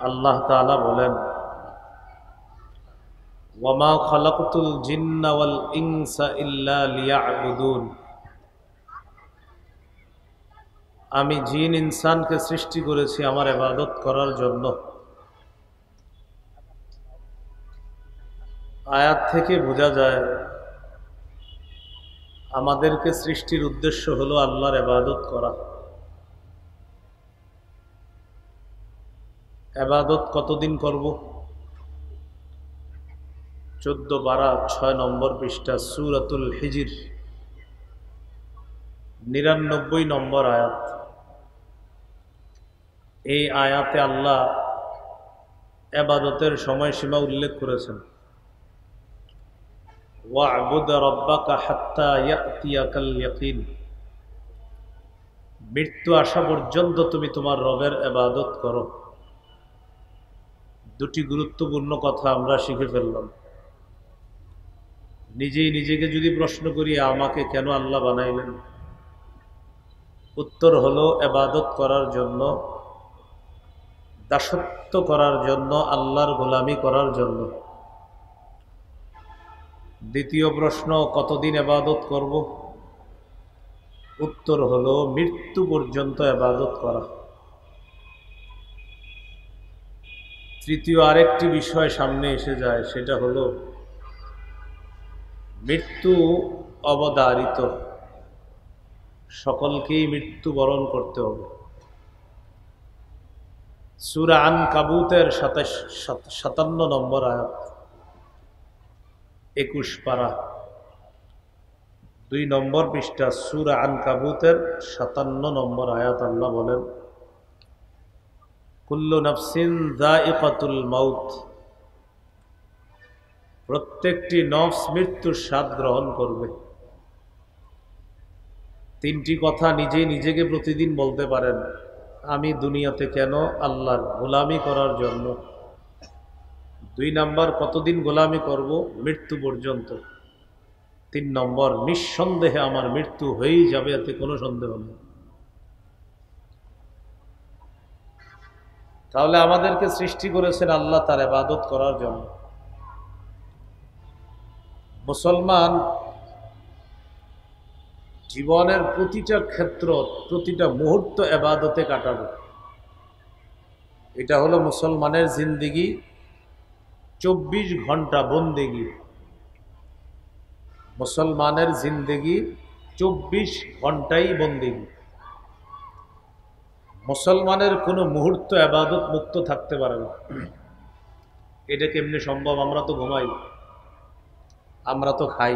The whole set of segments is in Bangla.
আল্লাহ তাআলা বলেন, ওয়ামা খালাকতুল জিন্না ওয়াল ইনসা ইল্লা লিয়াবুদুন। আমি জিন ইনসানকে সৃষ্টি করেছি আমার ইবাদত করার জন্য। আয়াত থেকে বোঝা যায় আমাদেরকে সৃষ্টির উদ্দেশ্য হলো আল্লাহর ইবাদত করা। ইবাদত কতদিন করব? 14 পারা 6 নম্বর পৃষ্ঠা সূরাতুল হিজর 99 নম্বর আয়াত। এই আয়াতে আল্লাহ ইবাদতের সময়সীমা উল্লেখ করেছেন, ওয়া'বুদ রাব্বাকা হাত্তা ইয়াতিয়াকাল ইয়াকিন। মৃত্যু আসা পর্যন্ত তুমি তোমার রবের ইবাদত করো। দুটি গুরুত্বপূর্ণ কথা আমরা শিখে ফেললাম। নিজেই নিজেকে যদি প্রশ্ন করি, আমাকে কেন আল্লাহ বানাইলেন? উত্তর হলো ইবাদত করার জন্য, দাসত্ব করার জন্য, আল্লাহর গোলামি করার জন্য। দ্বিতীয় প্রশ্ন, কতদিন ইবাদত করব? উত্তর হলো মৃত্যু পর্যন্ত ইবাদত করা। তৃতীয় আরেকটি বিষয় সামনে এসে যায়, সেটা হলো মৃত্যু অবধারিত, সকলকেই মৃত্যুবরণ করতে হবে। সূরা আনকাবুতের 57 নম্বর আয়াত, 21 পারা 2 নম্বর পৃষ্ঠা সূরা আনকাবুতের 57 নম্বর আয়াত। আল্লাহ বলেন, কুল্লু নাফসিন যায়িকাতুল মাউত। প্রত্যেকটি নফস মৃত্যুর স্বাদ গ্রহণ করবে। তিনটি কথা নিজেই নিজেকে প্রতিদিন বলতে পারেন, আমি দুনিয়াতে কেন? আল্লাহর গোলামি করার জন্য। 2 নম্বর, কতদিন গোলামি করব? মৃত্যু পর্যন্ত। 3 নম্বর, নিঃসন্দেহে আমার মৃত্যু হয়েই যাবে, এতে কোনো সন্দেহ নেই। তাহলে আমাদেরকে সৃষ্টি করেছেন আল্লাহ তার ইবাদত করার জন্য। মুসলমান জীবনের প্রতিটা ক্ষেত্র, প্রতিটা মুহূর্ত ইবাদতে কাটাবে। এটা হলো মুসলমানের জিন্দেগি, 24 ঘন্টা বন্দেগি। মুসলমানের জিন্দেগি 24 ঘন্টাই বন্দেগি। মুসলমানের কোনো মুহূর্ত ইবাদত মুক্ত থাকতে পারে না। এটা কেমনে সম্ভব? আমরা তো ঘুমাই, আমরা তো খাই।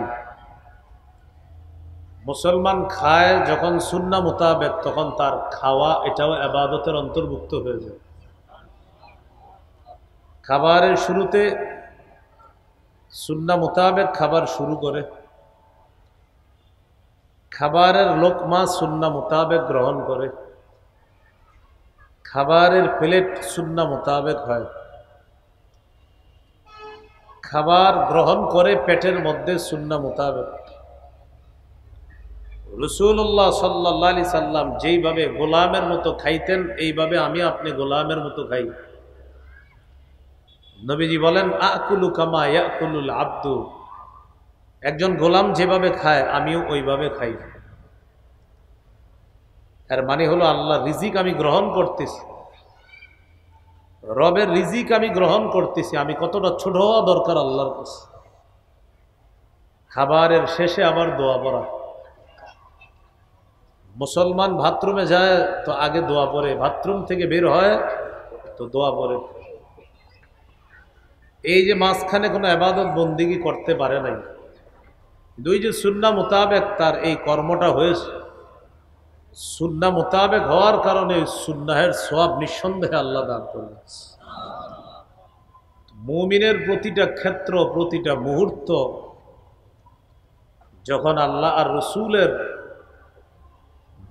মুসলমান খায় যখন সুন্নাহ মোতাবেক, তখন তার খাওয়া এটাও ইবাদতের অন্তর্ভুক্ত হয়ে যায়। খাবারের শুরুতে সুন্নাহ মোতাবেক খাবার শুরু করে, খাবারের লোকমা সুন্নাহ মোতাবেক গ্রহণ করে, খাবারের প্লেট সুন্নাহ মোতাবেক হয়, খাবার গ্রহণ করে পেটের মধ্যে সুন্নাহ মোতাবেক। রাসূলুল্লাহ সাল্লাল্লাহু আলাইহি সাল্লাম যেইভাবে গোলামের মতো খাইতেন, এইভাবে আমি আপনি গোলামের মতো খাই। নবীজি বলেন, আকুলু কামা ইয়াকুলুল আব্দু। একজন গোলাম যেভাবে খায়, আমিও ওইভাবে খাই। এর মানে হলো আল্লাহর রিজিক আমি গ্রহণ করতেছি, রবের রিজিক আমি গ্রহণ করতেছি। আমি কতটা ছোট হওয়া দরকার আল্লাহর কাছে। খাবারের শেষে আবার দোয়া পড়া। মুসলমান বাথরুমে যায় তো আগে দোয়া পড়ে, বাথরুম থেকে বের হয় তো দোয়া পড়ে। এই যে মাঝখানে কোনো ইবাদত বন্দেগী করতে পারে নাই, দুই যে সুন্নাহ মোতাবেক তার এই কর্মটা হয়েছে, সুন্নাহ মোতাবেক হওয়ার কারণে সুন্নাহের সওয়াব নিঃসন্দেহে আল্লাহ দান করবেন। মুমিনের প্রতিটা ক্ষেত্র, প্রতিটা মুহূর্ত যখন আল্লাহ আর রসুলের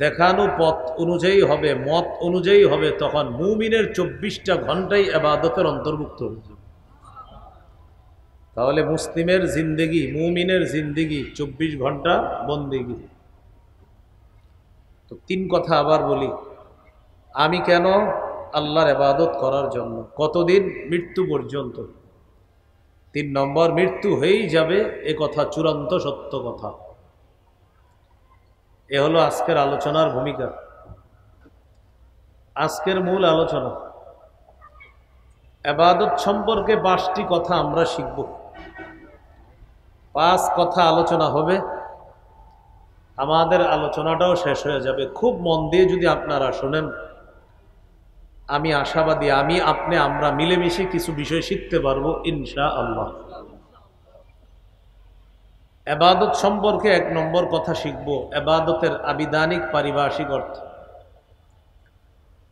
দেখানো পথ অনুযায়ী হবে, মত অনুযায়ী হবে, তখন মুমিনের 24টা ঘন্টাই ইবাদতের অন্তর্ভুক্ত হয়ে যাবে। তাহলে মুসলিমের জিন্দেগি, মুমিনের জিন্দেগি 24 ঘন্টা বন্দেগি। তো 3 কথা আবার বলি, আমি কেন? আল্লাহর ইবাদত করার জন্য। কতদিন? মৃত্যু পর্যন্ত। 3 নম্বর, মৃত্যু হয়েই যাবে, এ কথা চূড়ান্ত সত্য কথা। এ হলো আজকের আলোচনার ভূমিকা, আজকের মূল আলোচনা। ইবাদত সম্পর্কে 5টি কথা আমরা শিখব। 5 কথা আলোচনা হবে, আমাদের আলোচনাটাও শেষ হয়ে যাবে। খুব মন দিয়ে যদি আপনারা শোনেন, আমি আশাবাদী, আমরা মিলেমিশে কিছু বিষয় শিখতে পারবো ইনশাআল্লাহ। ইবাদত সম্পর্কে 1 নম্বর কথা শিখব, ইবাদতের আবিধানিক পারিভাষিক অর্থ।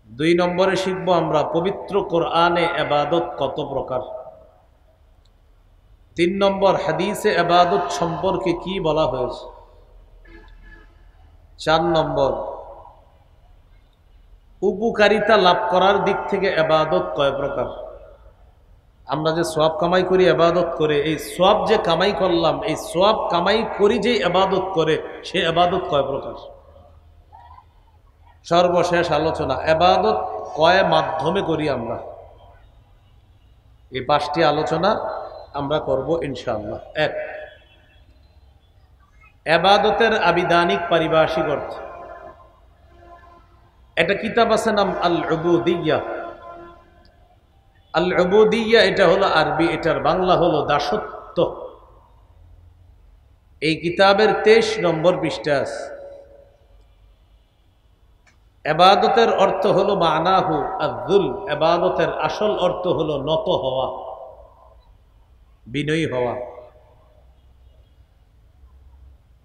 2 নম্বরে শিখব আমরা পবিত্র কোরআনে ইবাদত কত প্রকার। 3 নম্বর, হাদিসে ইবাদত সম্পর্কে কি বলা হয়েছে। 4 নম্বর, উপকারিতা লাভ করার দিক থেকে ইবাদত কয় প্রকার। আমরা যে সওয়াব কামাই করি ইবাদত করে, এই সওয়াব যে কামাই করলাম, এই সওয়াব কামাই করি যে ইবাদত করে, সে ইবাদত কয় প্রকার। সর্বশেষ আলোচনা, ইবাদত কয় মাধ্যমে করি আমরা। এই 5টি আলোচনা আমরা করব ইনশাআল্লাহ। 1, ইবাদতের আবিধানিক পারিভাষিক অর্থ। একটা কিতাব আছে নাম আল উবুদিয়্যাহ। আল উবুদিয়্যাহ এটা হলো আরবি, এটার বাংলা হলো দাসত্ব। এই কিতাবের 23 নম্বর পৃষ্ঠা আছে। ইবাদতের অর্থ হলো মানাহু আয-যুল, ইবাদতের আসল অর্থ হলো নত হওয়া, বিনয়ী হওয়া।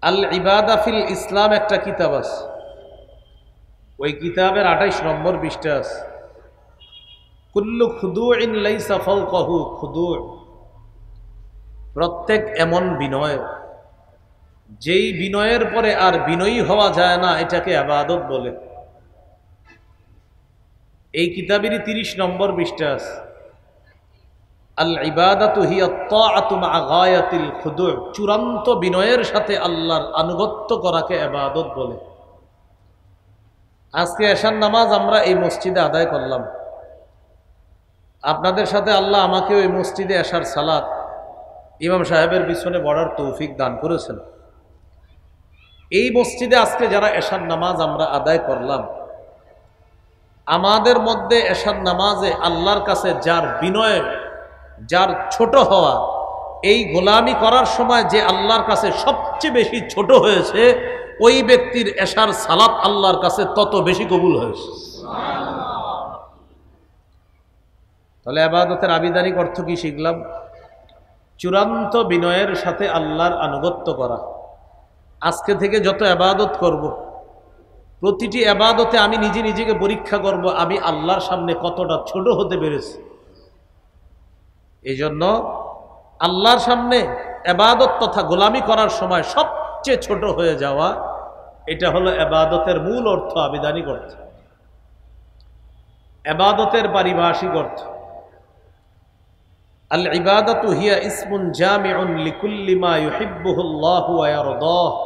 আল ইবাদা ফিল ইসলাম একটা কিতাব আছে, ওই কিতাবের 28 নম্বর পৃষ্ঠা আছে। কুল্লু খুদুইন লাইসা ফাওকাহু খুদু', প্রত্যেক এমন বিনয় যেই বিনয়ের পরে আর বিনয়ী হওয়া যায় না, এটাকে ইবাদত বলে। এই কিতাবেরই 30 নম্বর পৃষ্ঠা আছে। আল ইবাদাতু হিয়া আত-তাআতু মা গায়াতিল খুদু', চূড়ান্ত বিনয়ের সাথে আল্লাহর আনুগত্য করাকে ইবাদত বলে। আজকে এশার নামাজ আমরা এই মসজিদে আদায় করলাম, আপনাদের সাথে আল্লাহ আমাকে ওই মসজিদে এশার সালাত ইমাম সাহেবের পিছনে পড়ার তৌফিক দান করেছেন। এই মসজিদে আজকে যারা এশার নামাজ আমরা আদায় করলাম, আমাদের মধ্যে এশার নামাজে আল্লাহর কাছে যার বিনয়, যার ছোট হওয়া, এই গোলামি করার সময় যে আল্লাহর কাছে সবচেয়ে বেশি ছোট হয়েছে, ওই ব্যক্তির এশার সালাত আল্লাহর কাছে তত বেশি কবুল হয়েছে। তাহলে ইবাদতের আবিধানিক অর্থ কি শিখলাম? চূড়ান্ত বিনয়ের সাথে আল্লাহর আনুগত্য করা। আজকে থেকে যত ইবাদত করব, প্রতিটি ইবাদতে আমি নিজেকে পরীক্ষা করব, আমি আল্লাহর সামনে কতটা ছোট হতে পেরেছি। এই জন্য আল্লাহর সামনে ইবাদত তথা গোলামি করার সময় সবচেয়ে ছোট হয়ে যাওয়া, এটা হলো ইবাদতের মূল অর্থ, আবিধানিক অর্থ। ইবাদতের পারিভাষিক অর্থ, আল ইবাদাতু হিয়া ইসমুন জামিউন লিকুল্লি মা ইউহিব্বুহুল্লাহু ওয়া ইয়ারদাহু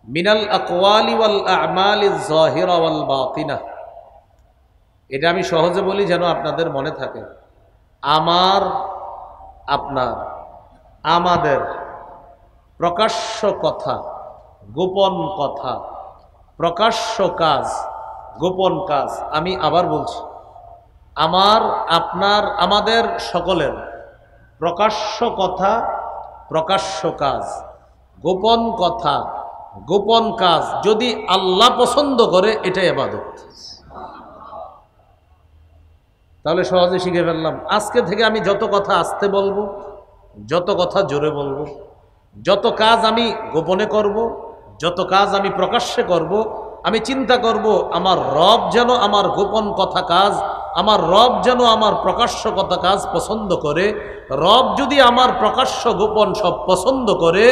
মিনাল আকওয়ালি ওয়াল আ'মালিজ যাহিরা ওয়াল বাতিনা। এটা আমি সহজে বলি যেন আপনাদের মনে থাকে। আমার, আপনার, আমাদের প্রকাশ্য কথা, গোপন কথা, প্রকাশ্য কাজ, গোপন কাজ। আমি আবার বলছি, আমার, আপনার, আমাদের সকলের প্রকাশ্য কথা, প্রকাশ্য কাজ, গোপন কথা, গোপন কাজ যদি আল্লাহ পছন্দ করে, এটাই ইবাদত। তাহলে সহজে শিখে ফেললাম। আজকে থেকে আমি যত কথা আস্তে বলবো, যত কথা জোরে বলবো, যত কাজ আমি গোপনে করব, যত কাজ আমি প্রকাশ্যে করব, আমি চিন্তা করব আমার রব যেন আমার গোপন কথা কাজ, আমার রব যেন আমার প্রকাশ্য কথা কাজ পছন্দ করে। রব যদি আমার প্রকাশ্য গোপন সব পছন্দ করে,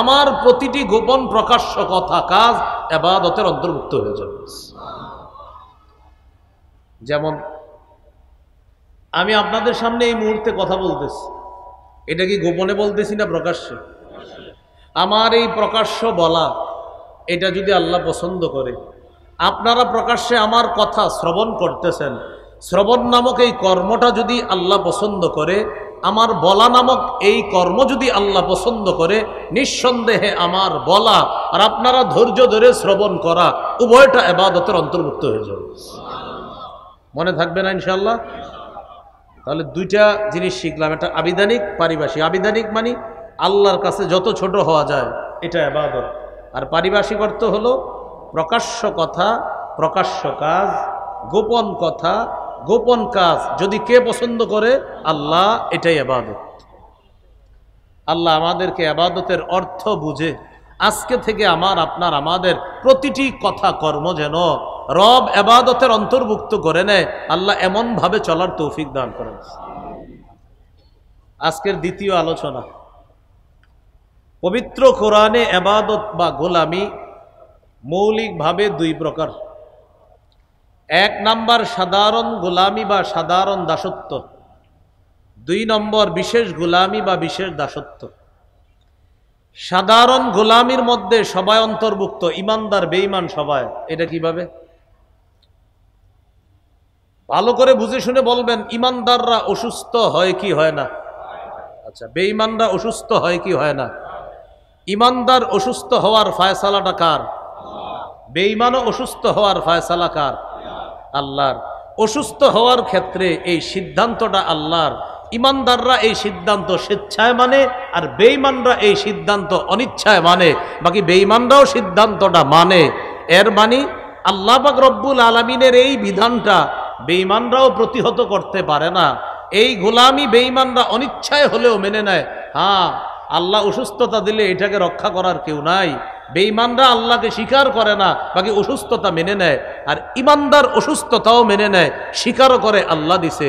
আমার প্রতিটি গোপন প্রকাশ্য কথা কাজ ইবাদতের অন্তর্ভুক্ত হয়ে যাবে। যেমন আমি আপনাদের সামনে এই মুহূর্তে কথা বলতেছি, এটা কি গোপনে বলতেছি না প্রকাশ্যে? আমার এই প্রকাশ্য বলা, এটা যদি আল্লাহ পছন্দ করে, আপনারা প্রকাশ্যে আমার কথা শ্রবণ করতেছেন, শ্রবণ নামক এই কর্মটা যদি আল্লাহ পছন্দ করে, আমার বলা নামক এই কর্ম যদি আল্লাহ পছন্দ করে, নিঃসন্দেহে আমার বলা আর আপনারা ধৈর্য ধরে শ্রবণ করা উভয়টা ইবাদতের অন্তর্ভুক্ত হয়ে যাবে। মনে থাকবে না ইনশাআল্লাহ? তাহলে দুইটা জিনিস শিখলাম, এটা আবিধানিক, পারিভাষিক। আবিধানিক মানে আল্লাহর কাছে যত ছোট হওয়া যায় এটা ইবাদত, আর পারিভাষিক অর্থ হলো প্রকাশ্য কথা, প্রকাশ্য কাজ, গোপন কথা, গোপন কাজ যদি কে পছন্দ করে? আল্লাহ। এটাই ইবাদত। আল্লাহ আমাদেরকে ইবাদতের অর্থ বুঝে আজকে থেকে আমাদের প্রতিটি কথা কর্ম যেন রব ইবাদতের অন্তর্ভুক্ত করে নেয়, আল্লাহ এমন ভাবে চলার তৌফিক দান করেন। আজকের দ্বিতীয় আলোচনা, পবিত্র কোরআনে ইবাদত বা গোলামি মৌলিকভাবে দুই প্রকার। এক নাম্বার সাধারণ গোলামি বা সাধারণ দাসত্ব, দুই নম্বর বিশেষ গোলামি বা বিশেষ দাসত্ব। সাধারণ গোলামির মধ্যে সবাই অন্তর্ভুক্ত, ইমানদার বেঈমান সবাই। এটা কিভাবে? ভালো করে বুঝে শুনে বলবেন। ইমানদাররা অসুস্থ হয় কি হয় না? আচ্ছা, বেঈমানরা অসুস্থ হয় কি হয় না? ইমানদার অসুস্থ হওয়ার ফায়সালাটা কার? বেঈমানও অসুস্থ হওয়ার ফায়সালা কার? আল্লাহর। অসুস্থ হওয়ার ক্ষেত্রে এই সিদ্ধান্তটা আল্লাহর। ইমানদাররা এই সিদ্ধান্ত স্বেচ্ছায় মানে, আর বেঈমানরা এই সিদ্ধান্ত অনিচ্ছায় মানে। বাকি বেঈমানরাও সিদ্ধান্তটা মানে। এর মানে আল্লাহ পাক রব্বুল আলামিনের এই বিধানটা বেঈমানরাও প্রতিহত করতে পারে না। এই গোলামি বেঈমানরা অনিচ্ছায় হলেও মেনে নেয়। হ্যাঁ, আল্লাহ অসুস্থতা দিলে এটাকে রক্ষা করার কেউ নাই। বেঈমানরা আল্লাহকে স্বীকার করে না, বাকি অসুস্থতা মেনে নেয়। আর ইমানদার অসুস্থতাও মেনে নেয়, স্বীকারও করে আল্লাহ দিছে।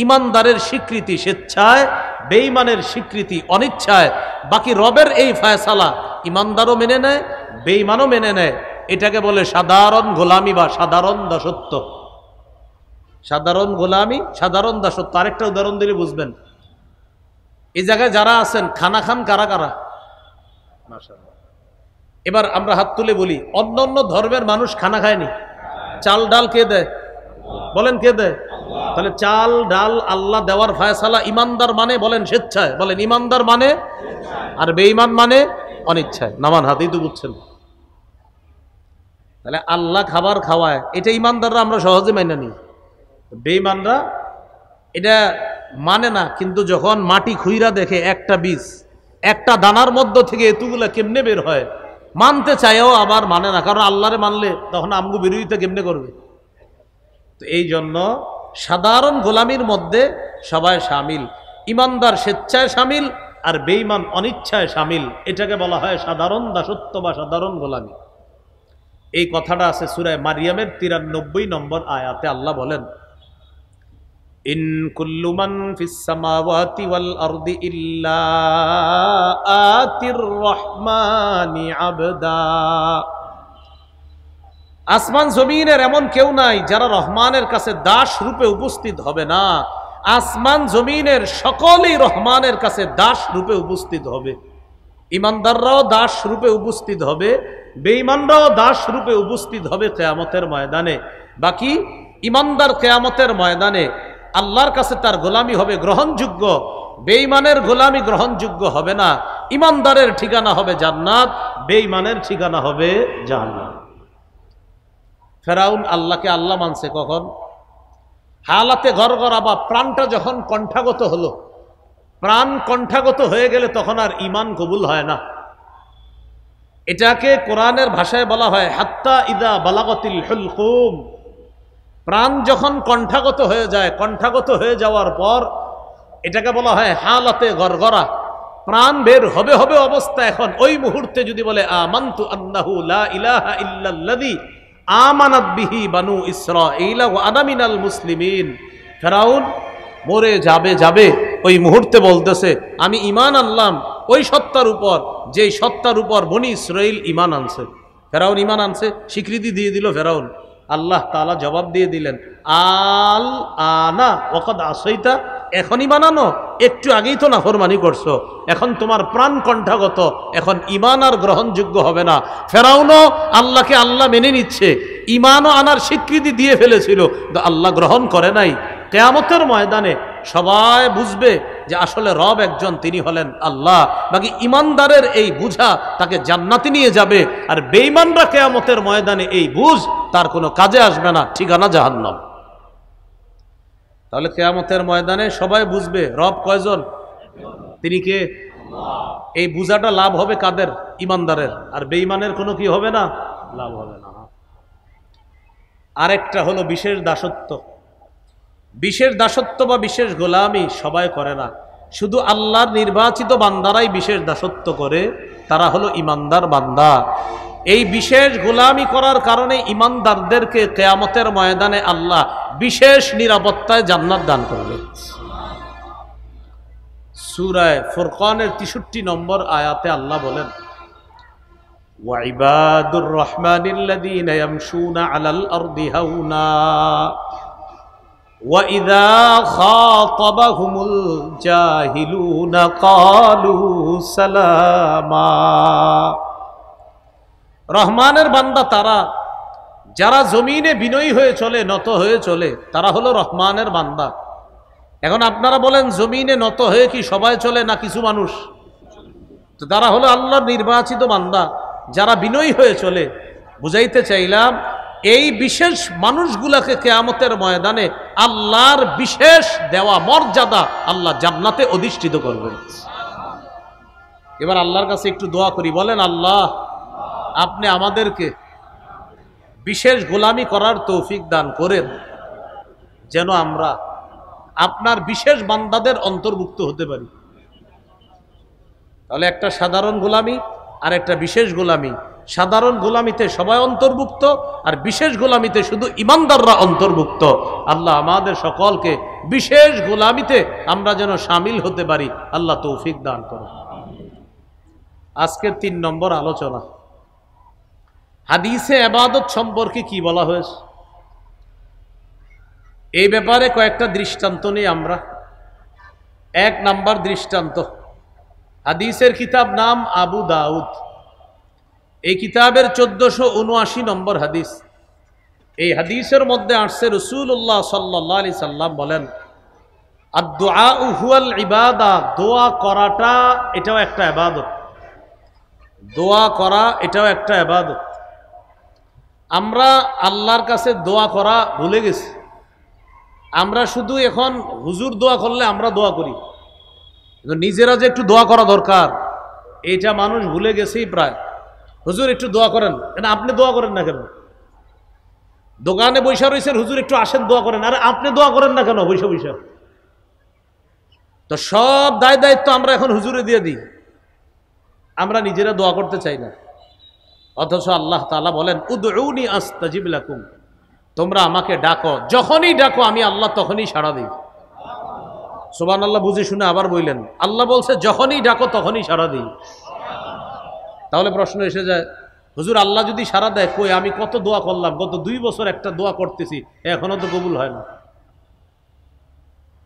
ইমানদারের স্বীকৃতি স্বেচ্ছায়, বেঈমানের স্বীকৃতি অনিচ্ছায়। বাকি রবের এই ফায়সালা ইমানদারও মেনে নেয়, বেঈমানও মেনে নেয়। এটাকে বলে সাধারণ গোলামি বা সাধারণ দাসত্ব। সাধারণ গোলামি, সাধারণ দাসত্ব। আরেকটা উদাহরণ দিলে বুঝবেন। এই জায়গায় যারা আছেন খানা খান কারা কারা? মাশাআল্লাহ। এবার আমরা হাত তুলে বলি, অন্য অন্য ধর্মের মানুষ খানা খায়নি? চাল ডাল কে দেয়? বলেন কে দেয়? তাহলে চাল ডাল আল্লাহ দেওয়ার ফায়সালা ইমানদার মানে? বলেন স্বেচ্ছায়। বলেন ইমানদার মানে, আর বেঈমান মানে অনিচ্ছায়। নামান হাতেই তো বুঝছেন। তাহলে আল্লাহ খাবার খাওয়ায়, এটা ইমানদাররা আমরা সহজে মাইনা নিই। বেঈমানরা এটা মানে না। কিন্তু যখন মাটি খুইরা দেখে একটা বীজ, একটা দানার মধ্য থেকে এতগুলা কেমনে বের হয়, মানতে চাইও আবার মানে না। কারণ আল্লাহরে মানলে তখন আমগু বিরোধিতা কেমনে করবে? তো এই জন্য সাধারণ গোলামির মধ্যে সবাই শামিল। ইমানদার স্বেচ্ছায় শামিল, আর বেঈমান অনিচ্ছায় শামিল। এটাকে বলা হয় সাধারণ দাসত্ব বা সাধারণ গোলামি। এই কথাটা আছে সূরা মারিয়ামের 93 নম্বর আয়াতে। আল্লাহ বলেন, ইন কুল্লু মান ফিস সামাওয়াতি ওয়াল আরদি ইল্লা আতির রহমানি আবদা। আসমান জমিনের এমন কেউ নাই যারা রহমানের কাছে দাস রূপে উপস্থিত হবে না। আসমান জমিনের সকলেই রহমানের কাছে দাস রূপে উপস্থিত হবে। ইমানদাররাও দাস রূপে উপস্থিত হবে, বেঈমানরাও দাস রূপে উপস্থিত হবে কিয়ামতের ময়দানে। বাকি ইমানদার কিয়ামতের ময়দানে আল্লাহর কাছে তার গোলামি হবে গ্রহণযোগ্য, বেঈমানের গোলামি গ্রহণযোগ্য হবে না। ইমানদারের ঠিকানা হবে জান্নাত, বেঈমানের ঠিকানা হবে জাহান্নাম। ফেরাউন আল্লাহকে আল্লাহ মানছে কখন? হালাতে গড়গড়া বা প্রাণটা যখন কণ্ঠাগত হলো। প্রাণ কণ্ঠাগত হয়ে গেলে তখন আর ঈমান কবুল হয় না। এটাকে কোরআনের ভাষায় বলা হয় হাত্তা ইদা বালাগতিল হুলকুম। প্রাণ যখন কণ্ঠাগত হয়ে যায়, কণ্ঠাগত হয়ে যাওয়ার পর এটাকে বলা হয় হালাতে গড়গড়া। প্রাণ বের হবে হবে অবস্থা। এখন ওই মুহূর্তে যদি বলে আমানতু আন্নাহু লা ইলাহা ইল্লাল্লাযী আমানাত বিহি বানু ইসরাঈল ওয়া আনা মিনাল মুসলিমিন। ফেরাউন মরে যাবে ওই মুহূর্তে বলতেছে আমি ঈমান আনলাম ওই সত্তার উপর, যেই সত্তার উপর বনি ইসরাঈল ঈমান আনছে। ফেরাউন ঈমান আনছে, স্বীকৃতি দিয়ে দিল ফেরাউন। আল্লাহ তাআলা জবাব দিয়ে দিলেন, আল আনা ওয়াকাদ আসাইতা, এখনই বানানো, একটু আগেই তো নাফরমানি করছো, এখন তোমার প্রাণ কণ্ঠাগত, এখন ঈমান আর গ্রহণযোগ্য হবে না। ফেরাউনও আল্লাহকে আল্লাহ মেনে নিচ্ছে, ঈমানও আনার স্বীকৃতি দিয়ে ফেলেছিল, কিন্তু আল্লাহ গ্রহণ করে নাই। কিয়ামতের ময়দানে সবাই বুঝবে যে আসলে রব একজন, তিনি হলেন আল্লাহ। বাকি ঈমানদারের এই বুঝা তাকে জান্নাতে নিয়ে যাবে, আর বেঈমানরা কিয়ামতের ময়দানে এই বুঝ তার কোনো কাজে আসবে না, ঠিকানা জাহান্নাম। তাহলে কিয়ামতের ময়দানে সবাই বুঝবে রব কয়জন, তিনি কে। এই বুঝাটা লাভ হবে কাদের? ঈমানদারের। আর বেঈমানের কোনো কি হবে না, লাভ হবে না। আরেকটা হলো বিশেষ দাসত্ব। বিশেষ দাসত্ব বা বিশেষ গোলামি সবাই করে না, শুধু আল্লাহর নির্বাচিত বান্দারাই বিশেষ দাসত্ব করে, তারা হলো ঈমানদার বান্দা। এই বিশেষ গোলামি করার কারণে ঈমানদারদেরকে কিয়ামতের ময়দানে আল্লাহ বিশেষ নিরাপত্তায় জান্নাত দান করবে। সূরা ফুরকানের 63 নম্বর আয়াতে আল্লাহ বলেন, ওয়াইবাদুর রহমানিল্লাযীনা ইয়ামশুনা আলাল আরদি হাওনা وَإِذَا خَاطَبَهُمُ الْجَاهِلُونَ قَالُوا سَلَامًا। রহমানের বান্দা তারা যারা জমিনে বিনয়ী হয়ে চলে, নত হয়ে চলে, তারা হলো রহমানের বান্দা। এখন আপনারা বলেন, জমিনে নত হয়ে কি সবাই চলে না কিছু মানুষ? তো তারা হলো আল্লাহর নির্বাচিত বান্দা যারা বিনয়ী হয়ে চলে। বুঝাইতে চাইলাম, এই বিশেষ মানুষগুলাকে কিয়ামতের ময়দানে আল্লাহর বিশেষ দেওয়া মর্যাদা আল্লাহ জান্নাতে অধিষ্ঠিত করবেন। এবার আল্লাহর কাছে একটু দোয়া করি, বলেন আল্লাহ আপনি আমাদেরকে বিশেষ গোলামি করার তৌফিক দান করেন, যেন আমরা আপনার বিশেষ বান্দাদের অন্তর্ভুক্ত হতে পারি। তাহলে একটা সাধারণ গোলামি আর একটা বিশেষ গোলামি। সাধারণ গোলামিতে সবাই অন্তর্ভুক্ত, আর বিশেষ গোলামিতে শুধু ঈমানদাররা অন্তর্ভুক্ত। আল্লাহ আমাদের সকলকে বিশেষ গোলামিতে আমরা যেন শামিল হতে পারি, আল্লাহ তৌফিক দান করুন। আজকের 3 নম্বর আলোচনা, হাদিসে ইবাদত সম্পর্কে কি বলা হয়েছে, এই ব্যাপারে কয়েকটা দৃষ্টান্ত নিয়ে আমরা। 1 নাম্বার দৃষ্টান্ত, হাদিসের কিতাব নাম আবু দাউদ। এই কিতাবের 1479 নম্বর হাদিস। এই হাদিসের মধ্যে আসছে রাসূলুল্লাহ সাল্লাল্লাহু আলাইহি সাল্লাম বলেন, আদ-দুআউ হুয়াল ইবাদা, দোয়া করাটা এটাও একটা ইবাদত। দোয়া করা এটাও একটা ইবাদত। আমরা আল্লাহর কাছে দোয়া করা ভুলে গেছি। আমরা শুধু এখন হুজুর দোয়া করলে আমরা দোয়া করি, কিন্তু নিজেরা যে একটু দোয়া করা দরকার এইটা মানুষ ভুলে গেছেই প্রায়। হুজুর একটু দোয়া করেন, কেন আপনি দোয়া করেন না কেন? দোকানে বৈশা রয়েছেন, হুজুর একটু আসেন দোয়া করেন, আরে আপনি দোয়া করেন না কেন বৈশা বৈশা? তো সব দায় দায়িত্ব আমরা এখন হুজুরে দিয়ে দিই, আমরা নিজেরা দোয়া করতে চাই না। অথচ আল্লাহ তাআলা বলেন, উদউনি আস্তাজিব লাকুম, তোমরা আমাকে ডাকো, যখনই ডাকো আমি আল্লাহ তখনই সাড়া দিই। সুবহানাল্লাহ বুঝে শুনে আবার বললেন, আল্লাহ বলছে যখনই ডাকো তখনই সাড়া দিই। তাহলে প্রশ্ন এসে যায়, হুজুর আল্লাহ যদি সাড়া দেয়, কই আমি কত দোয়া করলাম, গত 2 বছর একটা দোয়া করতেছি, এখনো তো কবুল হয় না।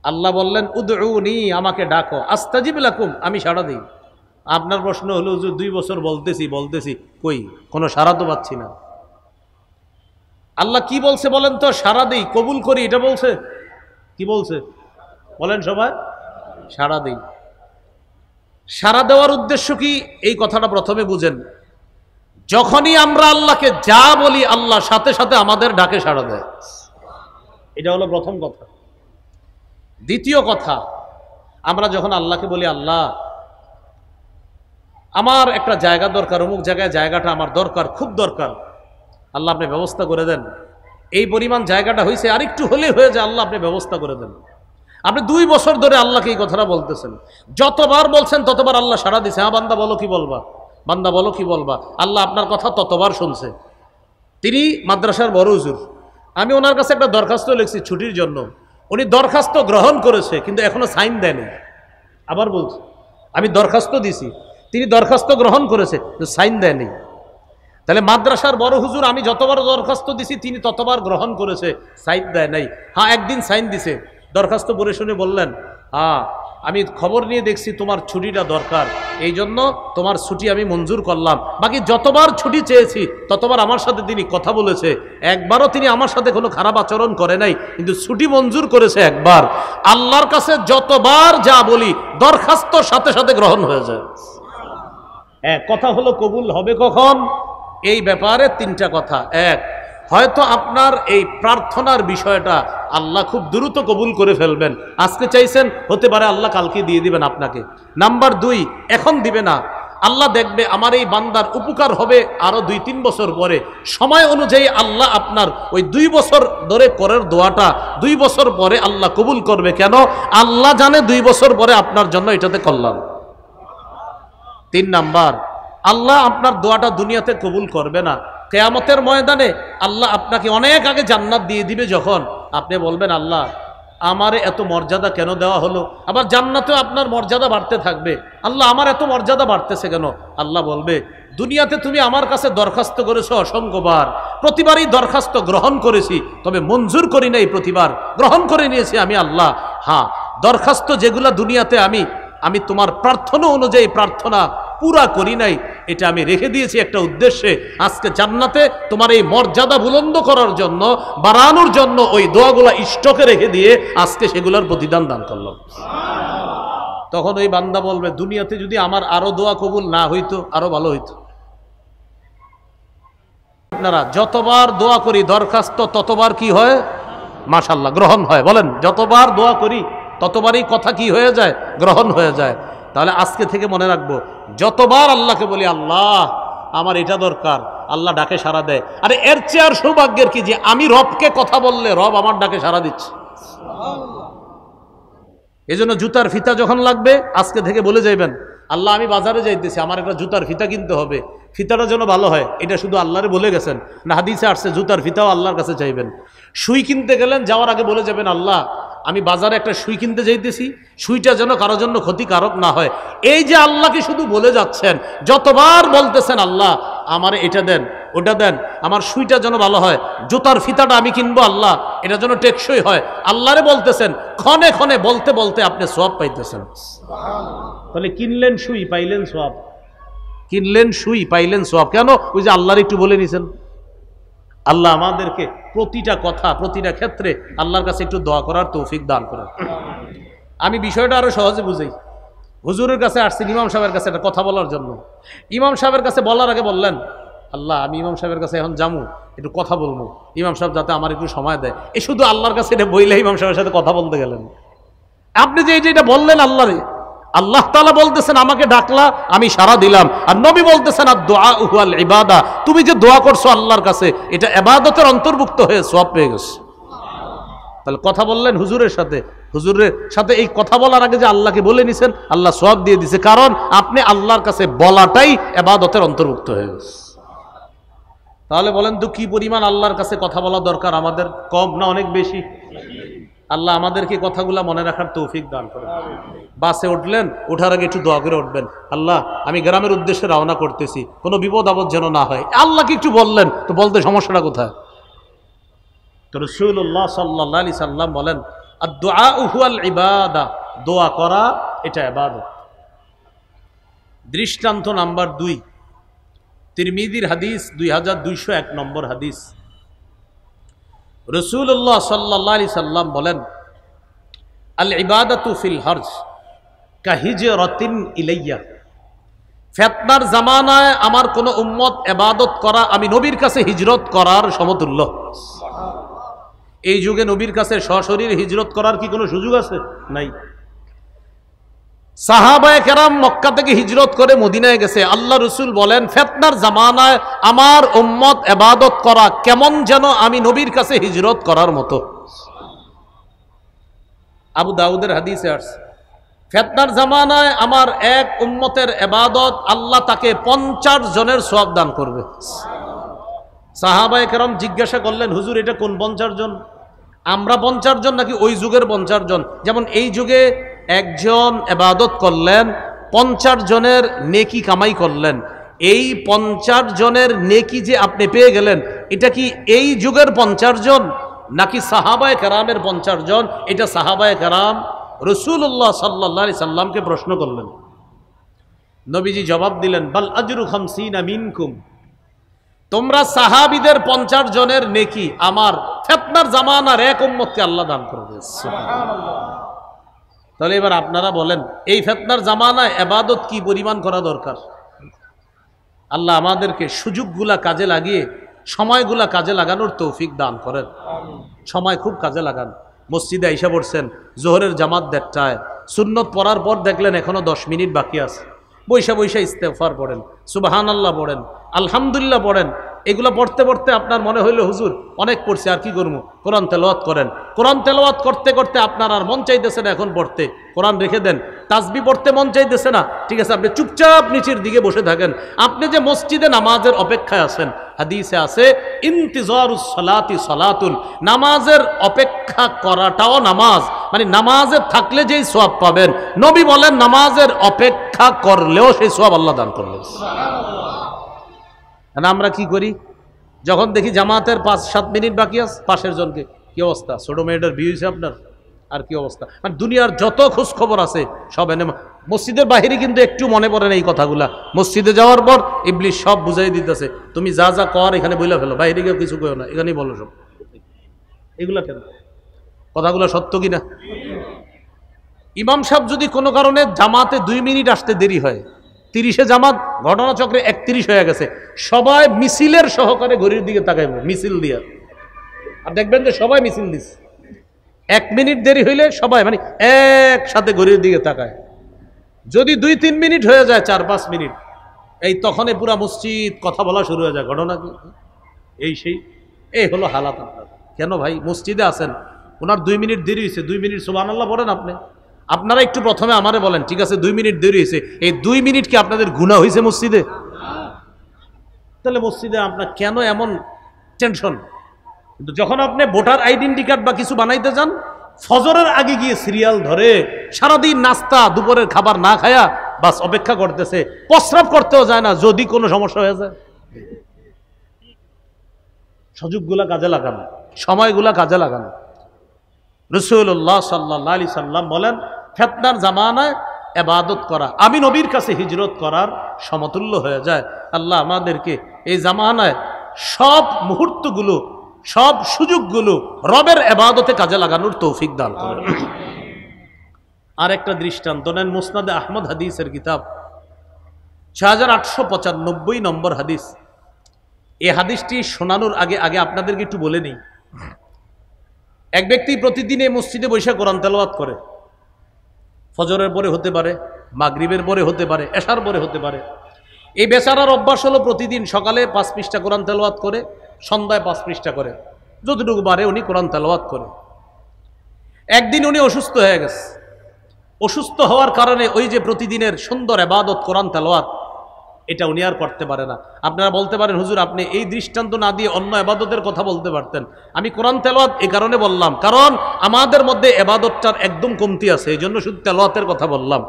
আল্লাহ বললেন উদউনি, আমাকে ডাকো, আস্তাজিব লাকুম, আমি সাড়া দিই। আপনার প্রশ্ন হলো, হুজুর 2 বছর বলতেছি কই কোনো সাড়া তো পাচ্ছি না। আল্লাহ কি বলছে বলেন তো? সাড়া দিই, কবুল করি, এটা বলছে। কি বলছে বলেন সবাই? সাড়া দিই। সাড়া দেওয়ার উদ্দেশ্য কি, এই কথাটা প্রথমে বুঝেন। যখনই আমরা আল্লাহকে যা বলি, আল্লাহ সাথে সাথে আমাদের ডাকে সাড়া দেয়। এটা হলো প্রথম কথা। দ্বিতীয় কথা, আমরা যখন আল্লাহকে বলি, আল্লাহ আমার একটা জায়গা দরকার, অমুক জায়গায় জায়গাটা আমার দরকার, খুব দরকার, আল্লাহ আপনি ব্যবস্থা করে দেন। এই পরিমাণ জায়গাটা হয়েছে, আরেকটু হলেই হয়ে যায়, আল্লাহ আপনি ব্যবস্থা করে দেন। আপনি 2 বছর ধরে আল্লাহকে এই কথাটা বলতেছেন, যতবার বলছেন ততবার আল্লাহ সাড়া দিছে। হ্যাঁ বান্দা বলো কি বলবা, বান্দা বলো কি বলবা। আল্লাহ আপনার কথা ততবার শুনছে। তিনি মাদ্রাসার বড় হুজুর, আমি ওনার কাছে একটা দরখাস্ত লিখছি ছুটির জন্য, উনি দরখাস্ত গ্রহণ করেছে কিন্তু এখনো সাইন দেয়নি। আবার বলছি, আমি দরখাস্ত দিছি, তিনি দরখাস্ত গ্রহণ করেছে কিন্তু সাইন দেয়নি। তাহলে মাদ্রাসার বড় হুজুর আমি যতবার দরখাস্ত দিছি তিনি ততবার গ্রহণ করেছে, সাইন দেয় নাই। হ্যাঁ, একদিন সাইন দিছে, দরখাস্ত পড়ে শুনে বললেন, আমি খবর নিয়ে দেখছি তোমার ছুটিটা দরকার, এই জন্য তোমার ছুটি আমি মঞ্জুর করলাম। বাকি যতবার ছুটি চেয়েছি ততবার আমার সাথে তিনি কথা বলেছে, একবারও তিনি আমার সাথে কোনো খারাপ আচরণ করে নাই, কিন্তু ছুটি মঞ্জুর করেছে একবার। আল্লাহর কাছে যতবার যা বলি দরখাস্তর সাথে সাথে গ্রহণ হয়ে যায়। কথা হলো কবুল হবে কখন, এই ব্যাপারে তিনটা কথা। এক, হয়তো আপনার এই প্রার্থনার বিষয়টা আল্লাহ খুব দ্রুত কবুল করে ফেলবেন, আজকে চাইছেন, হতে পারে আল্লাহ কালকে দিয়ে দিবেন আপনাকে। নাম্বার দুই, এখন দিবে না, আল্লাহ দেখবে আমার এই বান্দার উপকার হবে আরো 2-3 বছর পরে, সময় অনুযায়ী আল্লাহ আপনার ওই 2 বছর ধরে করার দোয়াটা 2 বছর পরে আল্লাহ কবুল করবে। কেন? আল্লাহ জানে 2 বছর পরে আপনার জন্য এটাতে কল্যাণ। 3 নাম্বার, আল্লাহ আপনার দোয়াটা দুনিয়াতে কবুল করবে না, কিয়ামতের ময়দানে আল্লাহ আপনাকে অনেক আগে জান্নাত দিয়ে দিবে। যখন আপনি বলবেন আল্লাহ আমারে এত মর্যাদা কেন দেওয়া হলো, আবার জান্নাতেও আপনার মর্যাদা বাড়তে থাকবে, আল্লাহ আমার এত মর্যাদা বাড়তেছে কেন? আল্লাহ বলবে দুনিয়াতে তুমি আমার কাছে দরখাস্ত করেছো অসংখ্যবার, প্রতিবারই দরখাস্ত গ্রহণ করেছি, তবে মঞ্জুর করি নাই, প্রতিবার গ্রহণ করে নিয়েছি আমি আল্লাহ। হ্যাঁ, দরখাস্ত যেগুলা দুনিয়াতে আমি তোমার প্রার্থনা অনুযায়ী প্রার্থনা পুরা করি নাই, এটা আমি রেখে দিয়েছি একটা উদ্দেশ্যে। আজকে জান্নাতে তোমার এই মর্যাদা বুলন্দ করার জন্য, বাড়ানোর জন্য ওই দোয়াগুলা স্টকে রেখে দিয়ে আজকে সেগুলোর প্রতিদান দান করলাম। তখন ওই বান্দা বলবে দুনিয়াতে যদি আমার আরো দোয়া কবুল না হইতো আরো ভালো হইতো। আপনারা যতবার দোয়া করি দরখাস্ত ততবার কি হয়? মাশাআল্লাহ, গ্রহণ হয়। বলেন, যতবার দোয়া করি ততবারই কথা কি হয়ে যায়? গ্রহণ হয়ে যায়। তাহলে আজকে থেকে মনে রাখবো, যতবার আল্লাহকে বলি আল্লাহ আমার এটা দরকার, আল্লাহ ডাকে সাড়া দেয়। আরে এর চেয়ে আর সৌভাগ্যের কি যে আমি রবকে কথা বললে রব আমার ডাকে সাড়া দিচ্ছে। এই জন্য জুতার ফিতা যখন লাগবে আজকে থেকে বলে যাইবেন আল্লাহ আমি বাজারে যাইতেছি, আমার একটা জুতার ফিতা কিনতে হবে, ফিতাটা যেন ভালো হয়, এটা শুধু আল্লাহরে বলে গেছেন না, হাদিসে আসছে জুতার ফিতাও আল্লাহর কাছে চাইবেন। সুই কিনতে গেলেন, যাওয়ার আগে বলে যাবেন আল্লাহ আমি বাজারে একটা সুই কিনতে যাইতেছি, সুইটা যেন কারোর জন্য ক্ষতিকারক না হয়। এই যে আল্লাহকে শুধু বলে যাচ্ছেন, যতবার বলতেছেন আল্লাহ আমার এটা দেন ওটা দেন, আমার সুইটা যেন ভালো হয়, জুতার ফিতাটা আমি কিনবো আল্লাহ এটা যেন টেকসই হয়, আল্লাহরে বলতেছেন, ক্ষণে ক্ষণে বলতে বলতে আপনি সওয়াব পাইতেছেন। তাহলে কিনলেন সুই পাইলেন সওয়াব, কিনলেন সুই পাইলেন সওয়াব। কেন? ওই যে আল্লাহর একটু বলে নিছেন। আল্লাহ আমাদেরকে প্রতিটা কথা প্রতিটা ক্ষেত্রে আল্লাহর কাছে একটু দোয়া করার তৌফিক দান করেন। আমি বিষয়টা আরো সহজে বুঝাই। হুজুরের কাছে আসছেন ইমাম সাহেবের কাছে একটা কথা বলার জন্য। ইমাম সাহেবের কাছে বলার আগে বললেন আল্লাহ আমি ইমাম সাহেবের কাছে এখন যাবো, একটু কথা বলবো, ইমাম সাহেব যাতে আমার একটু সময় দেয়। এই শুধু আল্লাহর কাছে এটা বইলে ইমাম সাহেবের সাথে কথা বলতে গেলেন। আপনি যে এটা বললেন আল্লাহরে, আল্লাহ তাআলা বলতেছেন আমাকে ডাকলা আমি সাড়া দিলাম, আর নবী বলতেছেন আর দোয়া হুয়াল ইবাদা, তুমি যে দোয়া করছো আল্লাহর কাছে এটা ইবাদতের অন্তর্ভুক্ত হয়ে সওয়াব পেয়ে গেছে। তাহলে কথা বললেন হুজুরের সাথে এই কথা বলার আগে যে আল্লাহকে বলে নিছেন, আল্লাহ সওয়াব দিয়ে দিছে, কারণ আপনি আল্লাহর কাছে বলাটাই ইবাদতের অন্তর্ভুক্ত হয়ে গেছে। তাহলে বলেন তো কি পরিমাণ আল্লাহর কাছে কথা বলা দরকার আমাদের? কম না অনেক বেশি? আল্লাহ আমাদেরকে কথাগুলা মনে রাখার তৌফিক দান করেন। বাসে উঠলেন, ওঠার আগে একটু দোয়া করে উঠবেন, আল্লাহ আমি গ্রামের উদ্দেশ্যে রওনা করতেছি, কোনো বিপদ আপদ যেন না হয়। আল্লাহকে একটু বললেন, তো বলতে সমস্যাটা কোথায়? তো রাসূলুল্লাহ সাল্লাল্লাহু আলাইহি সাল্লাম বলেন আদ-দুআ হুয়াল ইবাদা, দোয়া করা এটা ইবাদত। দৃষ্টান্ত নাম্বার 2, তিরমিজির হাদিস 2201 নম্বর হাদিস। রাসূলুল্লাহ সাল্লাল্লাহু আলাইহি সাল্লাম বলেন আল ইবাদাতু ফিল হরজ কাহিজরাতিন ইলাইয়া, ফিতনার জামানায় আমার কোন উম্মত ইবাদত করা আমি নবীর কাছে হিজরত করার সমতুল্য। এই যুগে নবীর কাছে সশরীরে হিজরত করার কি কোনো সুযোগ আছে? নাই। সাহাবায়ে কেরাম মক্কা থেকে হিজরত করে মদিনায় গেছে। আল্লাহ রসুল বলেন ফিতনার জামানায় আমার উম্মত ইবাদত করা কেমন যেন আমি নবীর কাছে হিজরত করার মতো। আবু দাউদের হাদিসে আসছে ফিতনার জামানায় আমার এক উম্মতের ইবাদত আল্লাহ তাকে 50 জনের সওয়াব দান করবে। সাহাবায়ে কেরাম জিজ্ঞাসা করলেন হুজুর এটা কোন 50 জন? আমরা 50 জন নাকি ওই যুগের 50 জন? যেমন এই যুগে একজন ইবাদত করলেন 50 জনের নেকি কামাই করলেন, এই 50 জনের নেকি যে আপনি পেয়ে গেলেন, এটা কি এই যুগের 50 জন নাকি সাহাবায়ে কেরামের 50 জন? এটা সাহাবায়ে কেরাম রাসূলুল্লাহ সাল্লাল্লাহু আলাইহি সাল্লামকে প্রশ্ন করলেন। নবীজি জবাব দিলেন, বাল আজরু 50 মিনকুম, তোমরা সাহাবীদের 50 জনের নেকি আমার ফিতনার জামানার এক উম্মতকে আল্লাহ দান করবে। সুবহানাল্লাহ। তাহলে এবার আপনারা বলেন, এই ফিতনার জামানায় ইবাদত কি পরিমাণ করা দরকার? আল্লাহ আমাদেরকে সুযোগগুলা কাজে লাগিয়ে সময়গুলা কাজে লাগানোর তৌফিক দান করেন। সময় খুব কাজে লাগান। মসজিদে আইসা পড়ছেন, জোহরের জামাত 1:30টায়, সুন্নত পড়ার পর দেখলেন এখনো 10 মিনিট বাকি আছে, বৈশা বৈশা ইস্তেগফার পড়েন, সুবহানাল্লাহ পড়েন, আলহামদুলিল্লাহ পড়েন। এগুলো পড়তে পড়তে আপনার মনে হইলো হুজুর অনেক পড়ছে, আর কি করবো? কোরআন তেলাওয়াত করেন। কোরআন তেলাওয়াত করতে করতে আপনার আর মন চাইতেছে না এখন পড়তে, কোরআন রেখে দেন। তাসবিহ পড়তে মন চাইতেছে না, ঠিক আছে, আপনি চুপচাপ নিচের দিকে বসে থাকেন। আপনি যে মসজিদে নামাজের অপেক্ষায় আছেন, হাদিসে আছে ইন্তিজারুস সালাতি সালাতুন, নামাজের অপেক্ষা করাটাও নামাজ, মানে নামাজে থাকলে যেই সওয়াব পাবেন, নবী বলেন নামাজের অপেক্ষা করলেও সেই সওয়াব আল্লাহ দান করবেন। আমরা কি করি? যখন দেখি জামাতের 5-7 মিনিট বাকি আছে, পাশের জনকে কি অবস্থা, ছোট মেয়েটার বিয়ে হয়েছে আপনার, আর কি অবস্থা, মানে দুনিয়ার যত খোঁজ খবর আছে সব এনে। মসজিদের বাহিরে কিন্তু একটু মনে পড়ে না এই কথাগুলা, মসজিদে যাওয়ার পর ইবলিস সব বুঝাই দিতেছে, তুমি যা যা কর এখানে বইলা ফেলো, বাইরে কেউ কিছু কেউ না, এখানেই বলো সব। এগুলা কেন? কথাগুলো সত্য কিনা? ইমাম সাহেব যদি কোনো কারণে জামাতে 2 মিনিট আসতে দেরি হয়, 30-এ জামাত, ঘটনাচক্রে 31 হয়ে গেছে, সবাই মিছিলের সহকারে ঘড়ির দিকে তাকাইব, মিছিল দিয়া, আর দেখবেন যে সবাই মিছিল দিচ্ছে। 1 মিনিট দেরি হইলে সবাই মানে একসাথে ঘড়ির দিকে তাকায়। যদি 2-3 মিনিট হয়ে যায়, 4-5 মিনিট, এই তখনই পুরা মসজিদ কথা বলা শুরু হয়ে যায়, ঘটনা কি এই সেই, এই হলো হালাত আপনার। কেন ভাই? মসজিদে আছেন, ওনার 2 মিনিট দেরি হয়েছে, 2 মিনিট সুবহানাল্লাহ পড়েন আপনি। আপনারা একটু প্রথমে আমারে বলেন, ঠিক আছে 2 মিনিট দেরি হয়েছে, এই 2 মিনিট কি আপনাদের গুনাহ হয়েছে মসজিদে? তাহলে মসজিদে আপনার কেন এমন টেনশন? কিন্তু যখন আপনি ভোটার আইডেন্টি কার্ড বা কিছু বানাইতে যান, ফজরের আগে গিয়ে সিরিয়াল ধরে সারাদিন নাস্তা দুপুরের খাবার না খায়া বাস অপেক্ষা করতেছে, প্রস্রাব করতেও যায় না যদি কোনো সমস্যা হয়ে যায়। সুযোগগুলা কাজে লাগানো, সময়গুলা কাজে লাগানো। রাসূলুল্লাহ সাল্লাল্লাহু আলাইহি সাল্লাম বলেন, ফিতনার জামানায় ইবাদত করা আমি নবীর কাছে হিজরত করার সমতুল্য হয়ে যায়। আল্লাহ আমাদেরকে এই জামানায় সব মুহূর্তগুলো, সব সুযোগগুলো রবের ইবাদতে কাজে লাগানোর তৌফিক দান করেন। আর একটা দৃষ্টান্ত নেন, মুসনাদে আহমদ হাদিসের কিতাব 6895 নম্বর হাদিস। এই হাদিসটি শোনানোর আগে আগে আপনাদেরকে একটু বলে নেই। এক ব্যক্তি প্রতিদিন এই মসজিদে বসে কোরআন তেলাওয়াত করে, ফজরের পরে হতে পারে, মাগরিবের পরে হতে পারে, এশার পরে হতে পারে। এই বেচারার অভ্যাস হলো প্রতিদিন সকালে 5 পৃষ্ঠা কোরআন তেলাওয়াত করে, সন্ধ্যায় 5 পৃষ্ঠা করে, যতটুকু পারে উনি কোরআন তেলাওয়াত করে। একদিন উনি অসুস্থ হয়ে গেছে। অসুস্থ হওয়ার কারণে ওই যে প্রতিদিনের সুন্দর ইবাদত কোরআন তেলাওয়াত, এটা উনি আর করতে পারে না। আপনারা বলতে পারেন, হুজুর আপনি এই দৃষ্টান্ত না দিয়ে অন্য ইবাদতের কথা বলতে পারতেন। আমি কোরআন তেলাওয়াত এই কারণে বললাম, কারণ আমাদের মধ্যে ইবাদতটার একদম কমতি আছে, এই জন্য শুধু তেলাওয়াতের কথা বললাম।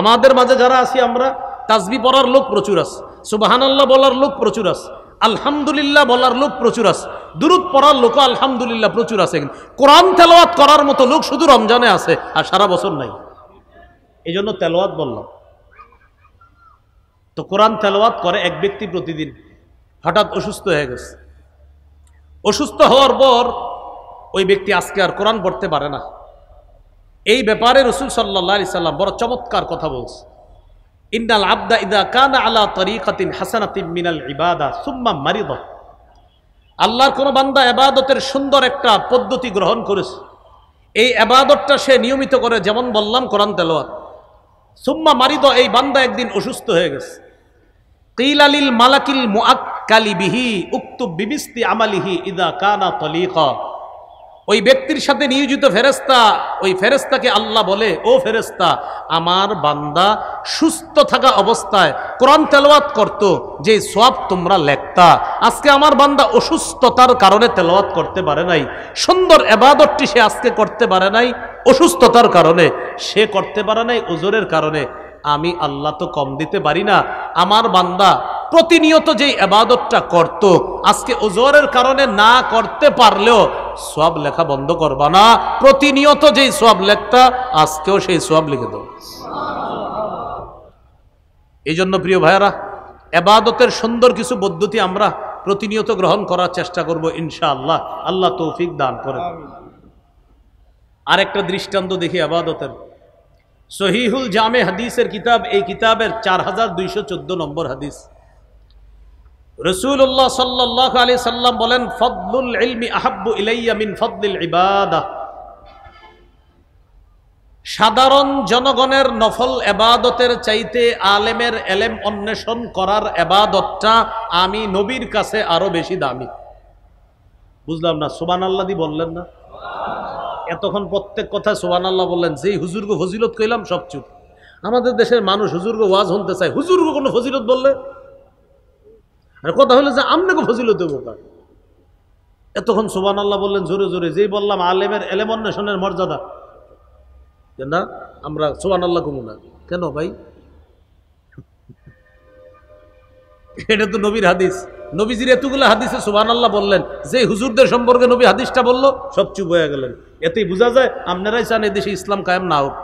আমাদের মাঝে যারা আছি আমরা, তাসবিহ পড়ার লোক প্রচুর আছে, সুবহানাল্লাহ বলার লোক প্রচুর আছে, আলহামদুলিল্লাহ বলার লোক প্রচুর আছে, দুরূদ পড়ার লোক আলহামদুলিল্লাহ প্রচুর আছে। কোরআন তেলাওয়াত করার মতো লোক শুধু রমজানে আছে, আর সারা বছর নাই। এই জন্য তেলাওয়াত বললাম। তো কোরআন তেলাওয়াত করে এক ব্যক্তি প্রতিদিন, হঠাৎ অসুস্থ হয়ে গেছে। অসুস্থ হওয়ার পর ওই ব্যক্তি আজকে আর কোরআন পড়তে পারে না। এই ব্যাপারে রাসূল সাল্লাল্লাহু আলাইহি সাল্লাম বড় চমৎকার কথা বলছে, ইন্নাল আবদা ইযা কানা আলা তরিকাতিন হাসানাতিন মিনাল ইবাদা সুম্মা মারিদা। আল্লাহর কোন বান্দা ইবাদতের সুন্দর একটা পদ্ধতি গ্রহণ করেছে, এই ইবাদতটা সে নিয়মিত করে, যেমন বললাম কোরআন তেলাওয়াত। সুম্মা মারিদা, এই বান্দা একদিন অসুস্থ হয়ে গেছে। কিলা লিল মালাকিল মুআক্কালি বিহি উকতুব বিমিসলি আমালিহি ইযা কানা তালিকা। ওই ব্যক্তির সাথে নিয়োজিত ফেরেশতা, ওই ফেরেশতাকে আল্লাহ বলে, ও ফেরেশতা, আমার বান্দা সুস্থ থাকা অবস্থায় কোরআন তেলাওয়াত করত, যে সওয়াব তোমরা লেখতা, আজকে আমার বান্দা অসুস্থতার কারণে তেলাওয়াত করতে পারে নাই, সুন্দর ইবাদতটি সে আজকে করতে পারে নাই অসুস্থতার কারণে, সে করতে পারে নাই ওজরের কারণে। আমি আল্লাহ তো কম দিতে পারি না। আমার বান্দা প্রতিনিয়ত যেই ইবাদতটা করত, আজকে ওজরের কারণে না করতে পারলেও সওয়াব লেখা বন্ধ করবা না। প্রতিনিয়ত যেই সওয়াব লেখতা, আজকেও সেই সওয়াব লিখে দাও। এই জন্য প্রিয় ভাইয়েরা, ইবাদতের সুন্দর কিছু পদ্ধতি আমরা প্রতিনিয়ত গ্রহণ করার চেষ্টা করব ইনশাআল্লাহ। আল্লাহ তৌফিক দান করেন। আরেকটা দৃষ্টান্ত দেখি ইবাদতের। সহিহুল জামে হাদিসের কিতাব, এই কিতাবের 4214 নম্বর হাদিস। রাসূলুল্লাহ সাল্লাল্লাহু আলাইহি সাল্লাম বলেন, ফাদলুল ইলমি আহাব্বু ইলাইয়া মিন ফাদলিল ইবাদাহ। সাধারণ জনগণের নফল ইবাদতের চাইতে আলেমের ইলম অন্বেষণ করার ইবাদতটা আমি নবীর কাছে আরো বেশি দামি। বুঝলাম না, সুবহানাল্লাহ দি বললেন না? এতক্ষণ প্রত্যেক কথা সুবহানাল্লাহ বললেন, যেই হুজুরকে ফজিলত কইলাম সব চুপ। আমাদের দেশের মানুষ হুজুরকে ওয়াজ শুনতে চায়, হুজুরকে কোনো ফজিলত বললে আর কথা হলো যে আমনেকে ফজিলত দেবো কার। এতক্ষণ সুবহানাল্লাহ বললেন জোরে জোরে, যেই বললাম আলেমের ইলম অন্বেষণের মর্যাদা, না আমরা সুবহানাল্লাহ কমু না কেন ভাই? এটা তো নবীর হাদিস। নবীজির এতগুলো হাদিসে সুবহানাল্লাহ বললেন, যে হুজুরদের সম্পর্কে নবী হাদিসটা বললো সব চুপ হয়ে গেলেন। এতেই বোঝা যায় আপনারাই চান এই দেশে ইসলাম কায়েম না হোক।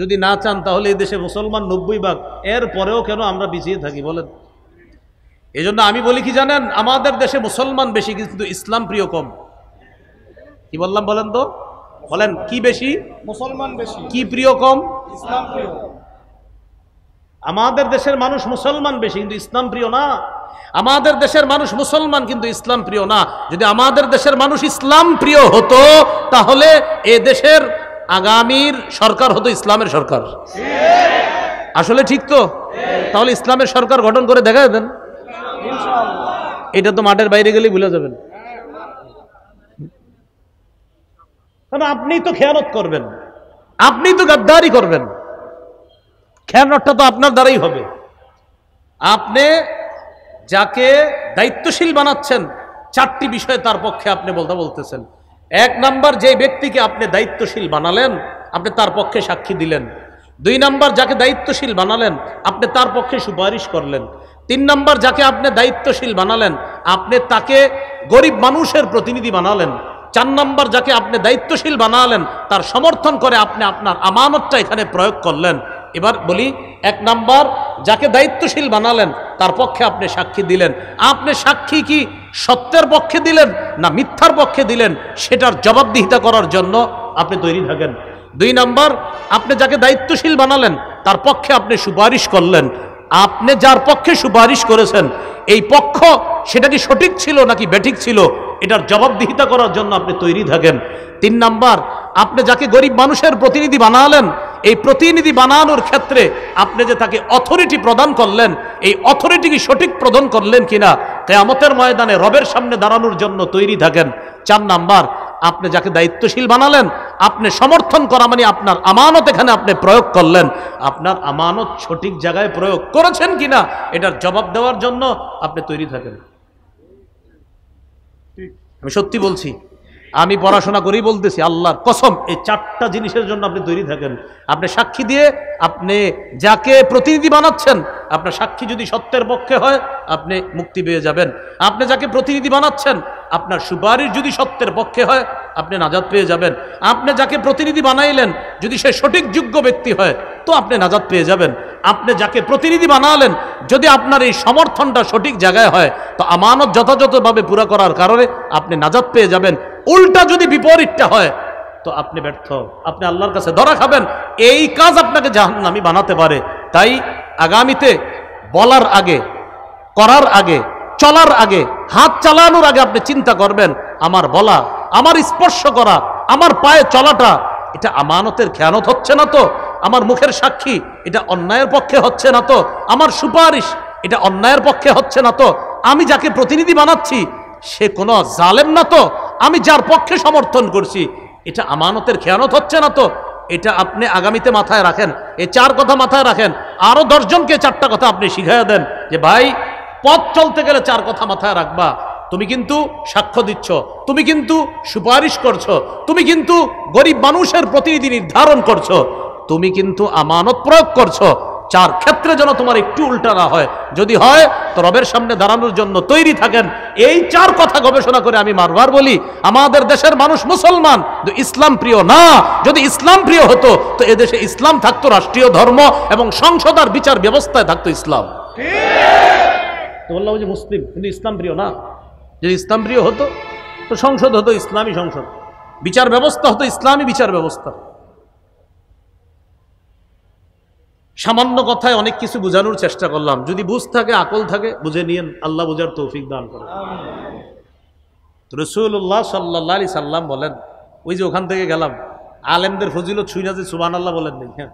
যদি না চান তাহলে এই দেশে মুসলমান 90 ভাগ, এর পরেও কেন আমরা পিছিয়ে থাকি বলেন? এই জন্য আমি বলি কি জানেন, আমাদের দেশে মুসলমান বেশি কিন্তু ইসলাম প্রিয় কম। কি বললাম বলেন তো? বলেন কি বেশি? মুসলমান বেশি। কি প্রিয় কম? ইসলাম প্রিয়। আমাদের দেশের মানুষ মুসলমান বেশি কিন্তু ইসলাম প্রিয় না। আমাদের দেশের মানুষ মুসলমান কিন্তু ইসলাম প্রিয় না। যদি আমাদের দেশের মানুষ ইসলাম প্রিয় হতো তাহলে এ দেশের আগামীর সরকার হতো ইসলামের সরকার। আসলে ঠিক তো? তাহলে ইসলামের সরকার গঠন করে দেখা দেন, এটা তো মাঠের বাইরে গেলেই ভুলে যাবেন। কারণ আপনি তো খেয়ানত করবেন, আপনি তো গাদ্দারি করবেন, খেয়ানতটা তো আপনার দ্বারাই হবে। আপনি যাকে দায়িত্বশীল বানাচ্ছেন, 4টি বিষয়ে তার পক্ষে আপনি বলতেছেন। 1 নাম্বার, যে ব্যক্তিকে আপনি দায়িত্বশীল বানালেন আপনি তার পক্ষে সাক্ষী দিলেন। 2 নাম্বার, যাকে দায়িত্বশীল বানালেন আপনি তার পক্ষে সুপারিশ করলেন। 3 নাম্বার, যাকে আপনি দায়িত্বশীল বানালেন আপনি তাকে গরিব মানুষের প্রতিনিধি বানালেন। 4 নাম্বার, যাকে আপনি দায়িত্বশীল বানালেন তার সমর্থন করে আপনি আপনার আমানতটা এখানে প্রয়োগ করলেন। এবার বলি, 1 নাম্বার, যাকে দায়িত্বশীল বানালেন তার পক্ষে আপনি সাক্ষী দিলেন। আপনি সাক্ষী কি সত্যের পক্ষে দিলেন না মিথ্যার পক্ষে দিলেন, সেটার জবাবদিহিতা করার জন্য আপনি তৈরি থাকেন। 2 নাম্বার, আপনি যাকে দায়িত্বশীল বানালেন তার পক্ষে আপনি সুপারিশ করলেন। আপনি যার পক্ষে সুপারিশ করেছেন এই পক্ষ সেটা কি সঠিক ছিল নাকি বেঠিক ছিল, এটার জবাবদিহিতা করার জন্য আপনি তৈরি থাকেন। 3 নাম্বার, আপনি যাকে গরিব মানুষের প্রতিনিধি বানালেন এই প্রতিনিধি বানানোর ক্ষেত্রে আপনি যে তাকে অথরিটি প্রদান করলেন এই অথরিটি কি সঠিক প্রদান করলেন কিনা, কিয়ামতের ময়দানে রবের সামনে দাঁড়ানোর জন্য তৈরি থাকেন। 4 নাম্বার, আপনি যাকে দায়িত্বশীল বানালেন আপনি সমর্থন করা মানে আপনার আমানত এখানে আপনি প্রয়োগ করলেন, আপনার আমানত সঠিক জায়গায় প্রয়োগ করেছেন কিনা এটার জবাব দেওয়ার জন্য আপনি তৈরি থাকেন। আমি সত্যি বলছি, আমি পড়াশোনা করেই বলতেছি, আল্লাহর কসম, এই 4টা জিনিসের জন্য আপনি তৈরি থাকেন। আপনি সাক্ষী দিয়ে আপনি যাকে প্রতিনিধি বানাচ্ছেন আপনার সাক্ষী যদি সত্যের পক্ষে হয় আপনি মুক্তি পেয়ে যাবেন। আপনি যাকে প্রতিনিধি বানাচ্ছেন আপনার সুপারিশ যদি সত্যের পক্ষে হয় আপনি নাজাত পেয়ে যাবেন। আপনি যাকে প্রতিনিধি বানাইলেন যদি সে সঠিক যোগ্য ব্যক্তি হয় তো আপনি নাজাত পেয়ে যাবেন। আপনি যাকে প্রতিনিধি বানালেন যদি আপনার এই সমর্থনটা সঠিক জায়গায় হয় তো আমানত যথাযথভাবে পুরা করার কারণে আপনি নাজাত পেয়ে যাবেন। উল্টা যদি বিপরীতটা হয় তো আপনি ব্যর্থ, আপনি আল্লাহর কাছে ধরা খাবেন। এই কাজ আপনাকে জাহান্নামী বানাতে পারে। তাই আগামীতে বলার আগে, করার আগে, চলার আগে, হাত চালানোর আগে আপনি চিন্তা করবেন আমার বলা, আমার স্পর্শ করা, আমার পায়ে চলাটা এটা আমানতের খেয়ানত হচ্ছে না তো, আমার মুখের সাক্ষী এটা অন্যায়ের পক্ষে হচ্ছে না তো, আমার সুপারিশ এটা অন্যায়ের পক্ষে হচ্ছে না তো, আমি যাকে প্রতিনিধি বানাচ্ছি সে কোনো জালেম না তো, আমি যার পক্ষে সমর্থন করছি এটা আমানতের খেয়ানত হচ্ছে না তো। এটা আপনি আগামীতে মাথায় রাখেন, এই 4 কথা মাথায় রাখেন। আরো 10 জনকে 4টা কথা আপনি শিখাইয়া দেন যে ভাই পথ চলতে গেলে 4 কথা মাথায় রাখবা। তুমি কিন্তু সাক্ষ্য দিচ্ছ, তুমি কিন্তু সুপারিশ করছো, তুমি কিন্তু গরিব মানুষের প্রতিনিধি নির্ধারণ করছো। তুমি কিন্তু আমানত প্রয়োগ করছো, 4 ক্ষেত্রে যেন তোমার একটু উল্টা না হয়, যদি হয় তো রবের সামনে দাঁড়ানোর জন্য তৈরি থাকেন। এই 4 কথা গবেষণা করে আমি বারবার বলি, আমাদের দেশের মানুষ মুসলমান, ইসলাম প্রিয় না। যদি ইসলাম প্রিয় হতো তো এদেশে ইসলাম থাকতো রাষ্ট্রীয় ধর্ম, এবং সংসদ আর বিচার ব্যবস্থায় থাকতো ইসলাম। তো বললাম যে মুসলিম কিন্তু ইসলাম প্রিয় না। যদি ইসলাম প্রিয় হতো তো সংসদ হতো ইসলামী সংসদ, বিচার ব্যবস্থা হতো ইসলামী বিচার ব্যবস্থা। সামান্য কথায় অনেক কিছু বোঝানোর চেষ্টা করলাম, যদি বুঝ থাকে আকল থাকে বুঝে নিয়েন, আল্লাহ বুঝার তৌফিক দান করেন। রাসূলুল্লাহ সাল্লাল্লাহু আলাইহি সাল্লাম বলেন, ওই যে ওখান থেকে গেলাম, আলেমদের ফজিলত ছুঁই না যে সুবহানাল্লাহ বলেন নাই, হ্যাঁ,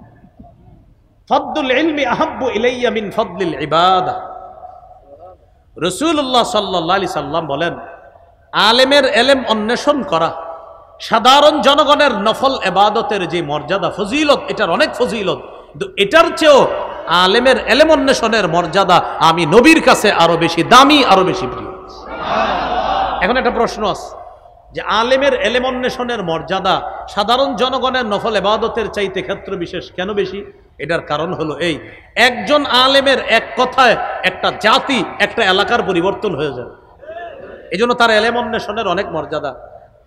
ফাদলুল ইলমি আহাব্বু ইলাইয়া মিন ফাদলিল ইবাদা। রাসূলুল্লাহ সাল্লাল্লাহু আলাইহি সাল্লাম বলেন, আলেমের এলেম অন্বেষণ করা সাধারণ জনগণের নফল ইবাদতের যে মর্যাদা ফজিলত, এটার অনেক ফজিলত, কিন্তু এটার চেয়েও আলেমের এলেম অন্বেষণের মর্যাদা আমি নবীর কাছে আরো বেশি দামি, আরো বেশি প্রিয়। এখন একটা প্রশ্ন আছে যে আলেমের এলেম অন্বেষণের মর্যাদা সাধারণ জনগণের নফল ইবাদতের চাইতে ক্ষেত্র বিশেষ কেন বেশি? এটার কারণ হলো এই, একজন আলেমের এক কথায় একটা জাতি, একটা এলাকার পরিবর্তন হয়ে যায়। এই জন্য তার এলেম অন্বেষণের অনেক মর্যাদা।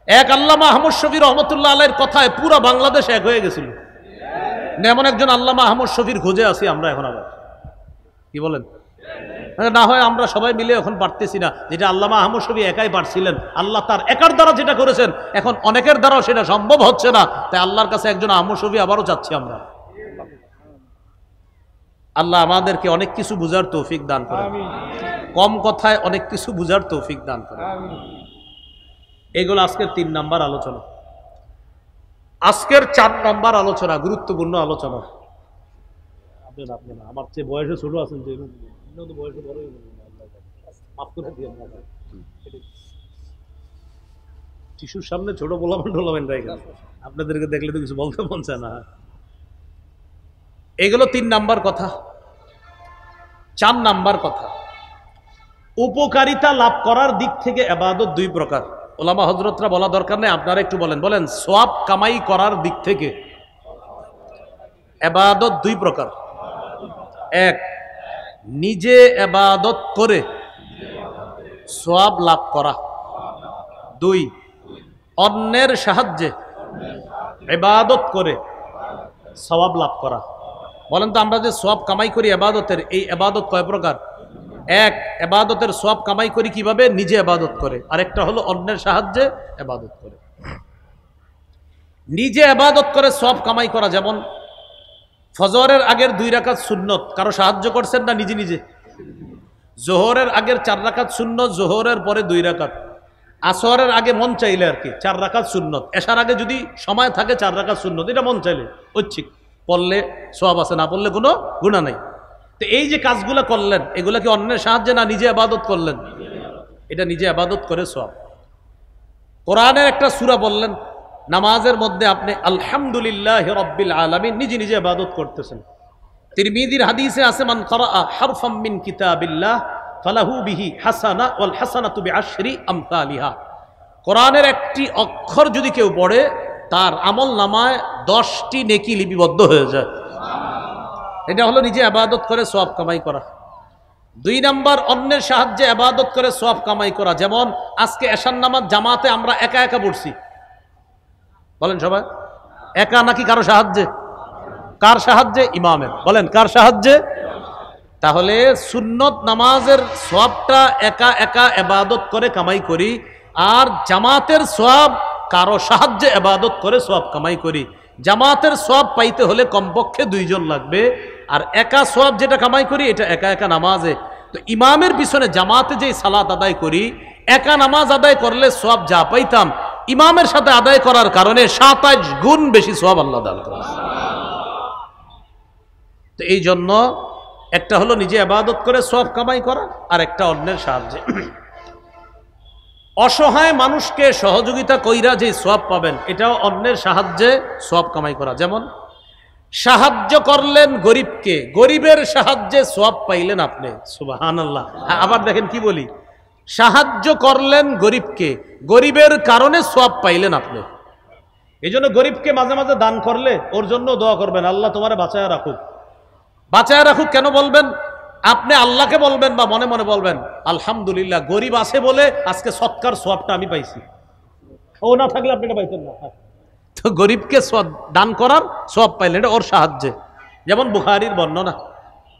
এক আল্লামা আহমদ শফী রহমতুল্লাহ আলাইহির কথায় পুরা বাংলাদেশ এক হয়ে গেছিল। এমন একজন আল্লামা আহমদ শফীর খোঁজে আছি আমরা এখন। আবার কি বলেন? না হয় আমরা সবাই মিলে এখন পারতেছি না, যেটা আল্লামা আহমদ শফী একাই পারছিলেন, আল্লাহ তার একার দ্বারা যেটা করেছেন এখন অনেকের দ্বারাও সেটা সম্ভব হচ্ছে না। তাই আল্লাহর কাছে একজন আহমদ শফী আবারও চাচ্ছি আমরা। আল্লাহ আমাদেরকে অনেক কিছু বুঝার তৌফিক দান করেন, কম কথায় অনেক কিছু বুঝার তৌফিক দান করেন। এগুলো আজকের 3 নাম্বার আলোচনা। আজকের 4 নাম্বার আলোচনা, গুরুত্বপূর্ণ আলোচনা। আপনারা আমার চেয়ে বয়সে ছোট আছেন, যে বয়সে বড়, শিশুর সামনে ছোট বলাবেন রাইখা, আপনাদেরকে দেখলে তো কিছু বলতে মন চায় না। এগুলো 3 নাম্বার কথা। 4 নাম্বার কথা, উপকারিতা লাভ করার দিক থেকে ইবাদত 2 প্রকার। ওলামা হযরতরা বলা দরকার নেই, আপনারা একটু বলেন সওয়াব কামাই করার দিক থেকে ইবাদত 2 প্রকার। 1, নিজে ইবাদত করে সওয়াব লাভ করা। 2, অন্যের সাহায্যে ইবাদত করে সওয়াব লাভ করা। বলেন তো, আমরা যে সওয়াব কামাই করি ইবাদতের, এই ইবাদত কয় প্রকার? 1, ইবাদতের সওয়াব কামাই করি কিভাবে? নিজে ইবাদত করে। আরেকটা হলো অন্যের সাহায্যে ইবাদত করে। নিজে ইবাদত করে সওয়াব কামাই করা, যেমন ফজরের আগের 2 রাকাত সুন্নত কারো সাহায্য করছেন না নিজে নিজে? জোহরের আগের 4 রাকাত সুন্নত, জোহরের পরে 2 রাকাত, আসরের আগে মন চাইলে আর কি 4 রাকাত সুন্নত, এশার আগে যদি সময় থাকে 4 রাকাত সুন্নত, এটা মন চাইলে ঐচ্ছিক পড়লে সওয়াব আছে, না পড়লে কোনো গুনাহ নাই। তো এই যে কাজগুলো করলেন, এগুলা কি অন্যের সাহায্যে না নিজে ইবাদত করলেন? এটা নিজে ইবাদত করে সওয়াব। কোরআনের একটা সূরা বললেন, নামাজের মধ্যে আপনি আলহামদুলিল্লাহি রাব্বিল আলামিন নিজে নিজে ইবাদত করতেছেন। তিরমিজির হাদিসে আছে, মান ক্বারাআ হারফাম মিন কিতাবিল্লাহ ফালাহু বিহি হাসানা ওয়াল হাসানাতু বিআশরি আমসালিহা। কোরআনের একটি অক্ষর যদি কেউ পড়ে, তার আমল নামায় 10টি নেকি লিপিবদ্ধ হয়ে যায়। এটা হলো নিজে ইবাদত করে সওয়াব কামাই করা। 2 নাম্বার, অন্যের সাহায্যে ইবাদত করে সওয়াব কামাই করা। যেমন আজকে এশার নামাজ জামাতে আমরা একা একা পড়ছি, বলেন সবাই একা নাকি কারো সাহায্যে? কার সাহায্যে? ইমামের। বলেন কার সাহায্যে? তাহলে সুন্নত নামাজের সওয়াবটা একা একা ইবাদত করে কামাই করি, আর জামাতের সওয়াব কারো সাহায্যে ইবাদত করে সওয়াব কামাই করি। জামাতের সওয়াব পাইতে হলে কমপক্ষে 2 জন লাগবে, আর একা সওয়াব যেটা কামাই করি এটা একা একা নামাজে। তো ইমামের পিছনে জামাতে যেই সালাত আদায় করি, একা নামাজ আদায় করলে সওয়াব যা পাইতাম, ইমামের সাথে আদায় করার কারণে 27 গুণ বেশি সওয়াব আল্লাহ দান করেন। তো এই জন্য একটা হলো নিজে ইবাদত করে সওয়াব কামাই করা, আর একটা অন্যের সাহায্যে। অসহায় মানুষকে সহযোগিতা কইরা যে সওয়াব পাবেন, এটাও অন্যের সাহায্যে সওয়াব কামাই করা। যেমন সাহায্য করলেন গরিবকে, গরিবের সাহায্যে সওয়াব পাইলেন আপনি, সুবহানাল্লাহ। আবার দেখেন কি বলি, সাহায্য করলেন গরিবকে, গরিবের কারণে সওয়াব পাইলেন আপনি। এই জন্য গরিবকে মাঝে মাঝে দান করলে ওর জন্য দোয়া করবেন, আল্লাহ তোমারে বাঁচায় রাখুক। বাঁচায় রাখুক কেন বলবেন? আপনি আল্লাহকে বলবেন বা মনে মনে বলবেন আলহামদুলিল্লাহ গরিব আছে বলে আজকে সৎকার সোয়াবটা আমি পাইছি, ও না থাকলে আপনি এটা পাইতেন না। তো গরিবকে দান করার সোয়াব পাইলেন, এটা ওর সাহায্যে। যেমন বুখারীর বর্ণনা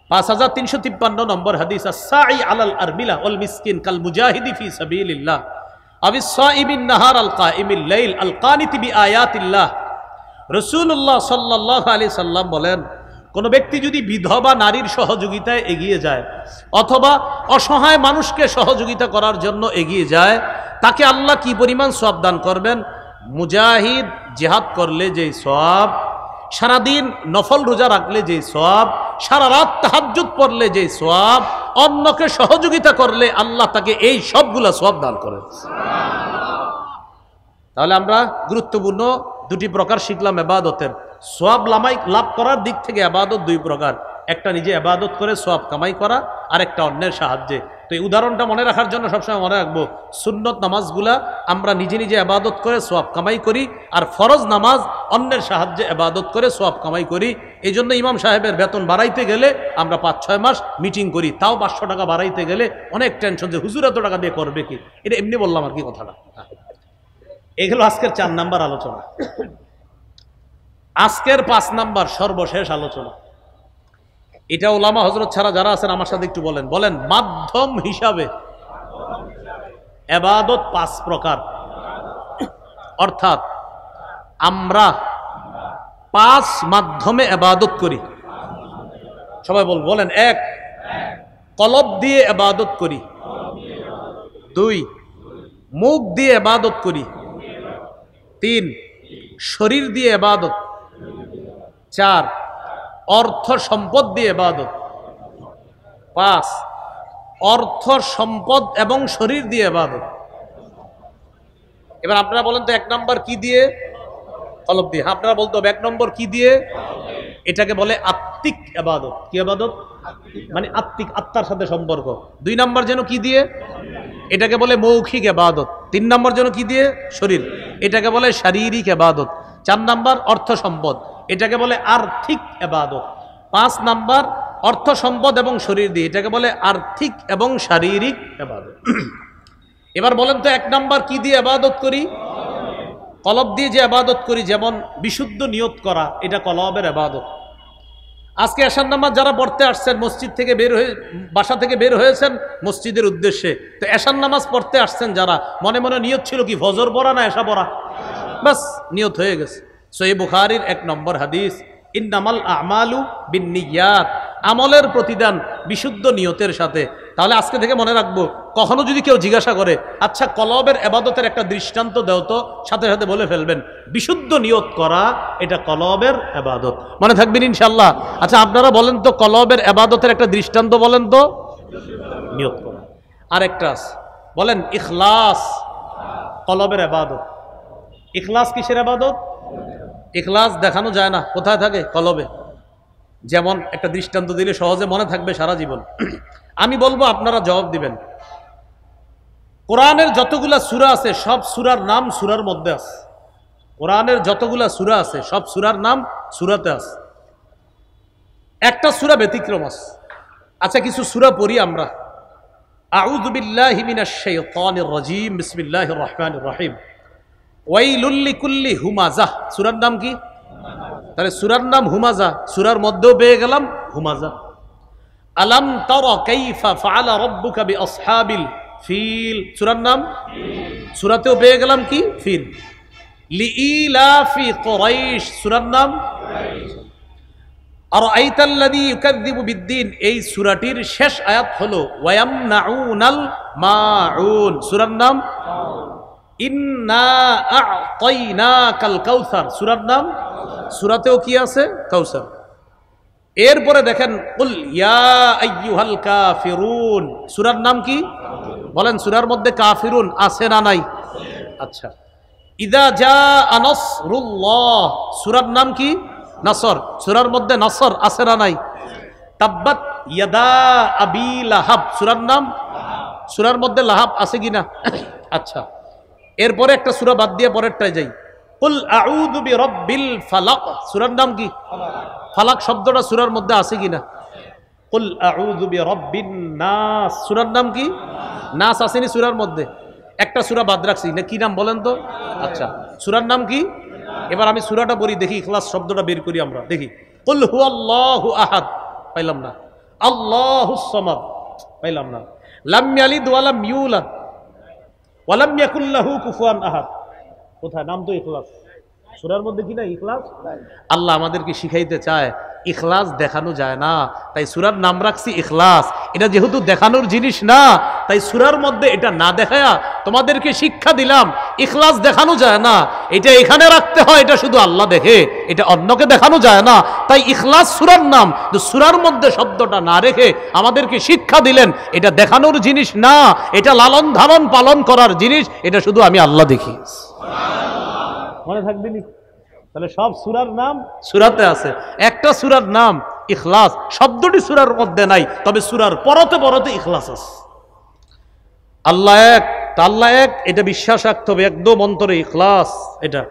5353 নম্বর হাদিস, আস-সাঈ আলাল আরমিলা ওয়াল মিসকিন কাল মুজাহিদি ফি সাবিলিল্লাহ আবিস সাইবিন নাহার আল কাইমিল লাইল আল কানিতি বিআয়াতিল্লাহ। রাসূলুল্লাহ সাল্লাল্লাহু আলাইহি সাল্লাম বলেন, কোন ব্যক্তি যদি বিধবা নারীর সহযোগিতায় এগিয়ে যায় অথবা অসহায় মানুষকে সহযোগিতা করার জন্য এগিয়ে যায়, তাকে আল্লাহ কি পরিমাণ সওয়াব দান করবেন? মুজাহিদ জিহাদ করলে যেই সওয়াব, সারাদিন নফল রোজা রাখলে যেই সওয়াব, সারা রাত তাহাজ্জুদ পড়লে যেই সওয়াব, অন্যকে সহযোগিতা করলে আল্লাহ তাকে এই সবগুলা সওয়াব দান করেন। তাহলে আমরা গুরুত্বপূর্ণ দুটি প্রকার শিখলাম ইবাদতের। সওয়াব লাভ করার দিক থেকে ইবাদত দুই প্রকার, একটা নিজে ইবাদত করে সওয়াব কামাই করা, আর একটা অন্যের সাহায্যে। তো এই উদাহরণটা মনে রাখার জন্য সবসময় মনে রাখবো, সুন্নত নামাজগুলা আমরা নিজে নিজে ইবাদত করে সওয়াব কামাই করি, আর ফরজ নামাজ অন্যের সাহায্যে ইবাদত করে সওয়াব কামাই করি। এই জন্য ইমাম সাহেবের বেতন বাড়াইতে গেলে আমরা 5-6 মাস মিটিং করি, তাও 500 টাকা বাড়াইতে গেলে অনেক টেনশন যে হুজুর এত টাকা দিয়ে করবে কি। এটা এমনি বললাম আর কি কথাটা। এগুলো আজকের 4 নাম্বার আলোচনা। আজকের 5 নাম্বার সর্বশেষ আলোচনা, এটা ওলামা হযরত ছাড়া যারা আছেন আমার সাথে একটু বলেন বলেন মাধ্যম হিসাবে ইবাদত 5 প্রকার। অর্থাৎ আমরা 5 মাধ্যমে ইবাদত করি। সবাই বলেন 1 কলব দিয়ে ইবাদত করি, 2 মুখ দিয়ে ইবাদত করি, 3 শরীর দিয়ে ইবাদত, 4 অর্থ সম্পদ দিয়ে ইবাদত, 5 অর্থ সম্পদ এবং শরীর দিয়ে ইবাদত। এবার আপনারা বলেন তো 1 নম্বর কি দিয়ে? কলব দিয়ে। আপনারা বলতে হবে 1 নম্বর কি দিয়ে? এটাকে বলে আত্মিক ইবাদত। কি ইবাদত? মানে আত্মিক, আত্মার সাথে সম্পর্ক। 2 নম্বর যেন কি দিয়ে? এটাকে বলে মৌখিক ইবাদত। 3 নম্বর যেন কি দিয়ে? শরীর, এটাকে বলে শারীরিক ইবাদত। 4 নম্বর অর্থ সম্পদ, এটাকে বলে আর্থিক ইবাদত। 5 নম্বর অর্থ সম্পদ এবং শরীর দিয়ে, এটাকে বলে আর্থিক এবং শারীরিক ইবাদত। এবার বলেন তো 1 নম্বর কি দিয়ে ইবাদত করি? কলব দিয়ে যে ইবাদত করি, যেমন বিশুদ্ধ নিয়ত করা, এটা কলবের ইবাদত। আজকে এশার নামাজ যারা পড়তে আসছেন, মসজিদ থেকে বের হয়ে বাসা থেকে বের হয়েছেন মসজিদের উদ্দেশ্যে, তো এশার নামাজ পড়তে আসছেন যারা, মনে মনে নিয়ত ছিল কি ফজর পড়া না এশা পড়া, বাস নিয়ত হয়ে গেছে। সহিহ বুখারীর 1 নম্বর হাদিস, ইন্নামাল আমালু বিন্নিয়াত, আমলের প্রতিদান বিশুদ্ধ নিয়তের সাথে। তাহলে আজকে থেকে মনে রাখবো, কখনো যদি কেউ জিজ্ঞাসা করে আচ্ছা কলবের ইবাদতের একটা দৃষ্টান্ত দাও তো, সাথে সাথে বলে ফেলবেন বিশুদ্ধ নিয়ত করা, এটা কলবের ইবাদত। মনে থাকবেন ইনশাআল্লাহ। আচ্ছা আপনারা বলেন তো কলবের ইবাদতের একটা দৃষ্টান্ত বলেন তো। নিয়ত করা। আরেকটা আছে, বলেন ইখলাস, কলবের ইবাদত। ইখলাস কিসের ইবাদত? ইখলাস দেখানো যায় না, কোথায় থাকে? কলবে। যেমন একটা দৃষ্টান্ত দিলে সহজে মনে থাকবে সারা জীবন। আমি বলবো, আপনারা জবাব দিবেন। কোরআনের যতগুলা সূরা আছে সব সূরার নাম সূরার মধ্যে আছে। কোরআনের যতগুলা সূরা আছে সব সূরার নাম সূরাতে আছে, একটা সূরা ব্যতিক্রম আছে। আচ্ছা কিছু সূরা পড়ি আমরা। আউযু বিল্লাহি মিনাশ শাইতানির রাজীম, বিসমিল্লাহির রহমানির রহিম। ওয়াইলুল লিকুল্লি হুমাজাহ, সূরার নাম কি? তাহলে সূরার নাম হুমাজা, সূরার মধ্যেও পেয়ে গেলাম হুমাজা। আলাম তারা কাইফা ফাআলা রাব্বুকা বিআসহাবিল ফিল, সূরার নাম, সূরাতেও পেয়ে গেলাম কি? ফিল। লিইলাফি কুরাইশ, সূরার নাম আরাআইতাল্লাযী ইউকাযযিবু বিদ্দীন, এই সূরাটির শেষ আয়াত হলো ওয়ায়ামনাউনাল মাউন, সূরার নাম ইন্না আ'তাইনাকাল কাউসার, সূরার নাম, সূরাতেও কি আছে? কাউসার। এরপরে দেখেন কুল ইয়া আইয়ুহাল কাফিরুন, সূরার নাম কি? বলেন সূরার মধ্যে কাফিরুন আছে না নাই? আচ্ছা। ইযা জাআ নাসরুল্লাহ, সূরার নাম কি? নাসর, সূরার মধ্যে নাসর আছে না নাই? তাব্বাত ইয়াদা আবি লাহাব, সূরার নাম, সূরার মধ্যে লাহাব আছে কিনা? আচ্ছা। এরপরে একটা সূরা বাদ দিয়ে পরেরটায় যাই। কুল আউযু বিরাব্বিল ফালাক, সূরার নাম কি? ফালাক শব্দটা সূরার মধ্যে আছে কিনা? কুল আউযু বিরাব্বিন নাস, সূরার নাম কি? নাস আসেনি সূরার মধ্যে? একটা সূরা বাদ রাখছি না, কি নাম বলেন তো? আচ্ছা, সূরার নাম কি? এবার আমি সূরাটা পড়ি, দেখি ইখলাস শব্দটা বের করি আমরা, দেখি। কুল হুয়াল্লাহু আহাদ, পাইলাম না। আল্লাহুস সামাদ, পাইলাম না। লাম ইয়ালিদ ওয়া লাম ইউলাদ ওয়া লাম ইয়াকুল লাহু কুফুয়ান আহাদ, কোথায়? নাম তো ইখলাস, সূরার মধ্যে কি না ইখলাস? আল্লাহ আমাদেরকে শিখাইতে চায় ইখলাস দেখানো যায় না, তাই সূরার নাম রাখছি ইখলাস। এটা যেহেতু দেখানোর জিনিস না, তাই সূরার মধ্যে এটা না দেখায়া তোমাদেরকে শিক্ষা দিলাম ইখলাস দেখানো যায় না, এটা এখানে রাখতে হয়, এটা শুধু আল্লাহ দেখে, এটা অন্যকে দেখানো যায় না। তাই ইখলাস সূরার নাম, তো সূরার মধ্যে শব্দটা না রেখে আমাদেরকে শিক্ষা দিলেন এটা দেখানোর জিনিস না, এটা লালন ধারণ পালন করার জিনিস, এটা শুধু আমি আল্লাহ দেখি। মনে থাকবে নি? তাহলে সব সূরার নাম সূরাতে আছে, একটা সূরার নাম ইখলাস, শব্দটি সূরার মধ্যে নাই, তবে সূরার পরতে পরতে ইখলাস আছে। আল্লাহ এক, আল্লাহ এক, এটা বিশ্বাস রাখতে হবে একদম অন্তরে, ইখলাস। এটা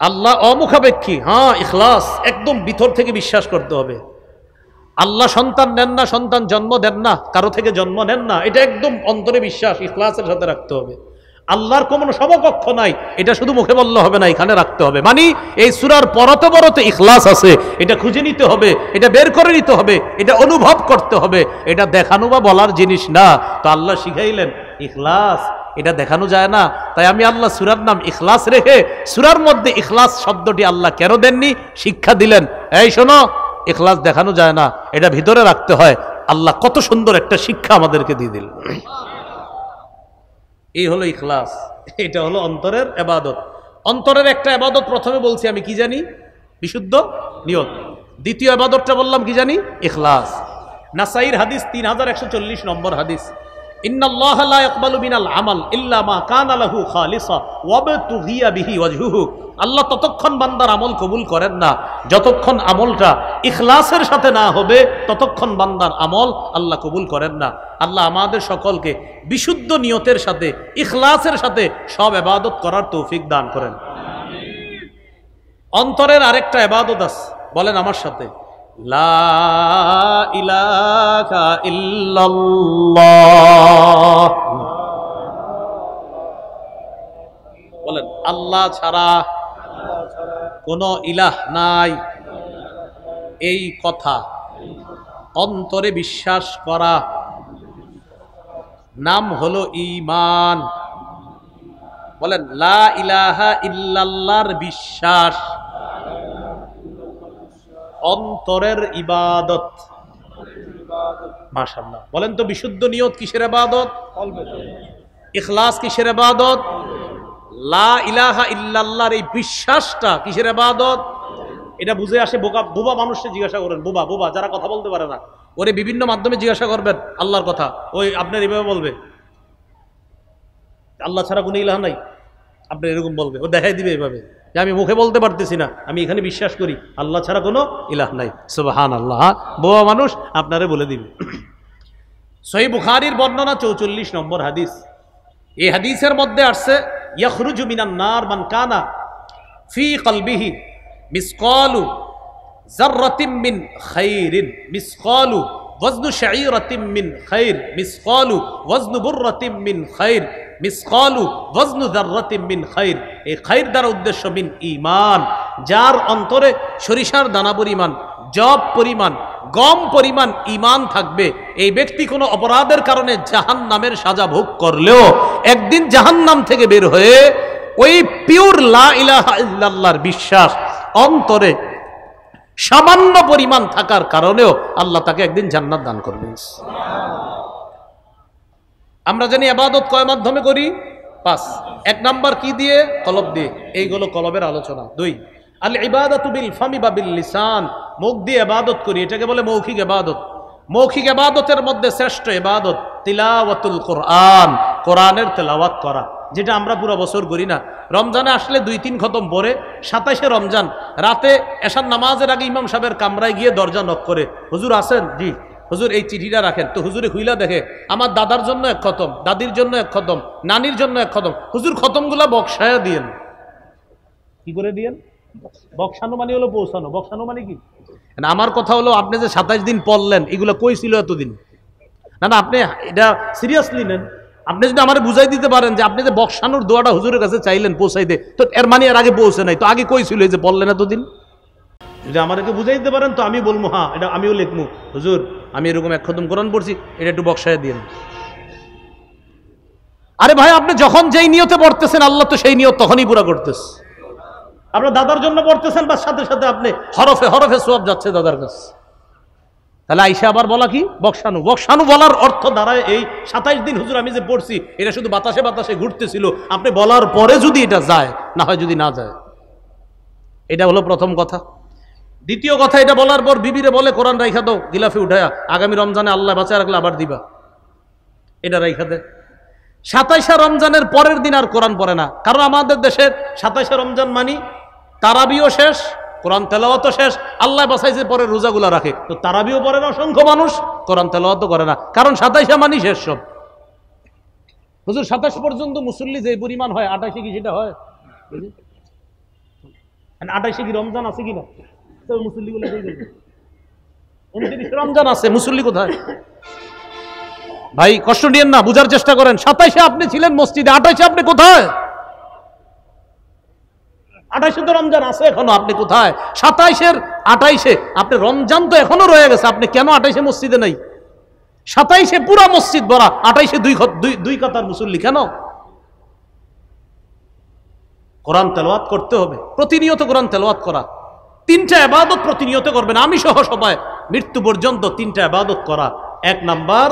আল্লাহ অমুখাপেক্ষী, হ্যাঁ ইখলাস একদম ভিতর থেকে বিশ্বাস করতে হবে। আল্লাহ সন্তান নেন না, সন্তান জন্ম দেন না, কারো থেকে জন্ম নেন না, এটা একদম অন্তরে বিশ্বাস ইখলাসের সাথে রাখতে হবে। আল্লাহর কোনো সমকক্ষ নাই, এটা শুধু মুখে বললে হবে না, এখানে রাখতে হবে। মানে এই সূরার পরতে পরতে ইখলাস আছে, এটা খুঁজে নিতে হবে, এটা বের করে নিতে হবে, এটা অনুভব করতে হবে, এটা দেখানো বা বলার জিনিস না। তো আল্লাহ শিখাইলেন ইখলাস, এটা দেখানো যায় না, তাই আমি আল্লাহ সূরার নাম ইখলাস রেখে সূরার মধ্যে ইখলাস শব্দটি আল্লাহ কেন দেননি শিক্ষা দিলেন। এই শোনো, ইখলাস দেখানো যায় না, এটা ভিতরে রাখতে হয়। আল্লাহ কত সুন্দর একটা শিক্ষা আমাদেরকে দিয়ে দিলেন। এই হলো ইখলাস, এটা হলো অন্তরের ইবাদত। অন্তরের একটা ইবাদত প্রথমে বলছি আমি, কি জানি? বিশুদ্ধ নিয়ত। দ্বিতীয় ইবাদতটা বললাম কি জানি? ইখলাস। নাসাইর হাদিস 3140 নম্বর হাদিস, ইন্নাল্লাহা লা ইয়াকবালু মিনাল আমাল ইল্লা মা কানা লাহু খালিসা ওয়াবতুগিয়া বিহি ওয়াজহুহু। আল্লাহ ততক্ষণ বান্দার আমল কবুল করেন না যতক্ষণ আমলটা ইখলাসের সাথে না হবে, ততক্ষণ বান্দার আমল আল্লাহ কবুল করেন না। আল্লাহ আমাদের সকলকে বিশুদ্ধ নিয়তের সাথে ইখলাসের সাথে সব ইবাদত করার তৌফিক দান করেন। অন্তরের আরেকটা ইবাদত আছে, বলেন আমার সাথে, লা ইলাহা ইল্লাল্লাহ। বলেন আল্লাহ ছাড়া কোনো ইলাহ নাই, এই কথা অন্তরে বিশ্বাস করা নাম হলো ঈমান। বলেন লা ইলাহা ইল্লাল্লাহর বিশ্বাস অন্তরের ইবাদত। মাশাআল্লাহ। বলেন তো বিশুদ্ধ নিয়ত কিসের ইবাদত? ইখলাস কিসের ইবাদত? লা ইলাহা ইল্লাল্লাহর এই বিশ্বাসটা কিসের ইবাদত? এটা বুঝে আসে বোবা মানুষকে জিজ্ঞাসা করেন, বোবা যারা কথা বলতে পারে না, ওরে বিভিন্ন মাধ্যমে জিজ্ঞাসা করবেন আল্লাহর কথা, ওই আপনার এইভাবে বলবে আল্লাহ ছাড়া কোনো ইলাহ নাই, আপনার এরকম বলবে, ও দেখাই দিবে এইভাবে যে আমি মুখে বলতে পারতেছি না, আমি এখানে বিশ্বাস করি আল্লাহ ছাড়া কোনো ইলাহ নাই। সুবহানাল্লাহ। বোবা মানুষ আপনারে বলে দিবে। সহিহ বুখারীর বর্ণনা 44 নম্বর হাদিস। এই হাদিসের মধ্যে আসছে ইয়াখরুজু মিনান নার মান কানা ফি কলবিহি মিসকালু যাররাতিন মিন খাইরিন, মিসকালু ওয়াজনু শাঈরাতিন মিন খাইর, মিসকালু ওয়াজনু বুররাতিন মিন খাইর, মিসকালু ওয়াজনু যাররাতিন মিন খাইর। এই খাইর দ্বারা উদ্দেশ্য মিন ঈমান, যার অন্তরে সরিষার দানা পরিমাণ, জব পরিমাণ, গম পরিমাণ ঈমান থাকবে, এই ব্যক্তি কোনো অপরাধের কারণে জাহান্নামের সাজা ভোগ করলেও একদিন জাহান্নাম থেকে বের হয়ে ওই পিওর লা ইলাহা ইল্লাল্লাহর বিশ্বাস অন্তরে সামান্য পরিমাণ থাকার কারণেও আল্লাহ তাকে একদিন জান্নাত দান করবেন। আমরা জানি ইবাদত কয় মাধ্যমে করি? 5। 1 নাম্বার কি দিয়ে? কলব দিয়ে। এইগুলো কলবের আলোচনা। 2 আল ইবাদাতু বিল ফামি বা বিল লিসান, মুখ দিয়ে ইবাদত করি, এটাকে বলে মৌখিক ইবাদত। মৌখিক ইবাদতের মধ্যে শ্রেষ্ঠ ইবাদত তিলাওয়াতুল কোরআন, কোরআনের তেলাওয়াত করা, যেটা আমরা পুরো বছর করি না। রমজানে আসলে 2-3 খতম পড়ে 27শে রমজান রাতে এশার নামাজের আগে ইমাম সাহেবের কামরায় গিয়ে দরজা নক করে, হুজুর আছেন? জি। হুজুর এই চিঠিটা রাখেন। তো হুজুরে খুইলা দেখে আমার দাদার জন্য 1 খতম, দাদির জন্য 1 খতম, নানির জন্য 1 খতম। হুজুর খতমগুলা বক্সায়া দিয়েন। কি করে দিয়েন? বক্সানো মানে হলো পৌঁছানো। বক্সানো মানে কি? আমার কথা হলো আপনি যে 27 দিন পড়লেন এগুলো কই ছিল এতদিন? না না, আপনি এটা সিরিয়াসলি নেন। আপনি যদি আমার বুঝাই দিতে পারেন যে আপনি যে বক্সানোর দোয়াটা হুজুরের কাছে চাইলেন পৌঁছাইতে, তো এর মানে এর আগে পৌঁছে নাই, তো আগে কই ছিল এই যে বললেন এতদিন? যদি আমাদেরকে বুঝাই দিতে পারেন তো আমি বলবো হ্যাঁ এটা আমিও লিখবো, হুজুর আমি এরকম এক খতম কোরআন পড়ছি, এটা একটু বক্সায় দিন। আরে ভাই, আপনি যখন যেই নিয়তে পড়তেছেন আল্লাহ তো সেই নিয়ত তখনই পুরা করতেছে। আপনার দাদার জন্য পড়তেছেন বা সাথে সাথে আপনি হরফে হরফে সওয়াব যাচ্ছে দাদার কাছে। তাহলে আইসা আবার বলা কি? বক্সানু। বক্সানু বলার অর্থ দাঁড়ায় এই 27 দিন হুজুর আমি যে পড়ছি এটা শুধু বাতাসে বাতাসে ঘুরতেছিল, আপনি বলার পরে যদি এটা যায়, না হয় যদি না যায়। এটা হলো প্রথম কথা। দ্বিতীয় কথা, এটা বলার পর বিবিরে বলে কোরআন রাইখা দাও গিলাফে উঠায়া, আগামী রমজানে আল্লাহ বাঁচায় রাখলে আবার দিবা, এটা রাইখা দে। 27শে রমজানের পরের দিন আর কোরআন পড়ে না, কারণ আমাদের দেশের 27শে রমজান মানি তারাবিও শেষ, কোরআন তেলাওয়াতও শেষ, আল্লাহ বাঁচাইছে পরে রোজাগুলা রাখে, তো তারাবিও পড়ে না অসংখ্য মানুষ, কোরআন তেলাওয়াতও করে না, কারণ 27শে মানি শেষ সব। হুজুর 27 পর্যন্ত মুসল্লি যে পরিমাণ হয়, 28 কি সেটা হয়? 28 কি রমজান আছে কিনা? মুসল্লিগুলো 29 রমজান আছে, মুসল্লি কোথায়? ভাই কষ্ট নিয়েন না, বুঝার চেষ্টা করেন। 27শে আপনি ছিলেন মসজিদে, 28শে আপনি কোথায়? 28শে তো রমজান আছে এখনো, আপনি কোথায়? 27শে আপনি রমজান তো এখনো রয়ে গেছে, আপনি কেন 28শে মসজিদে নাই? 27শে পুরা মসজিদ ভরা, 28শে দুই কাতার মুসল্লি কেন? কোরআন তেলাওয়াত করতে হবে, প্রতিনিয়ত কোরআন তেলাওয়াত করা। 3টা ইবাদত প্রতিনিয়ত করবেন, আমি সহ সবাই মৃত্যু পর্যন্ত 3টা ইবাদত করা। 1 নাম্বার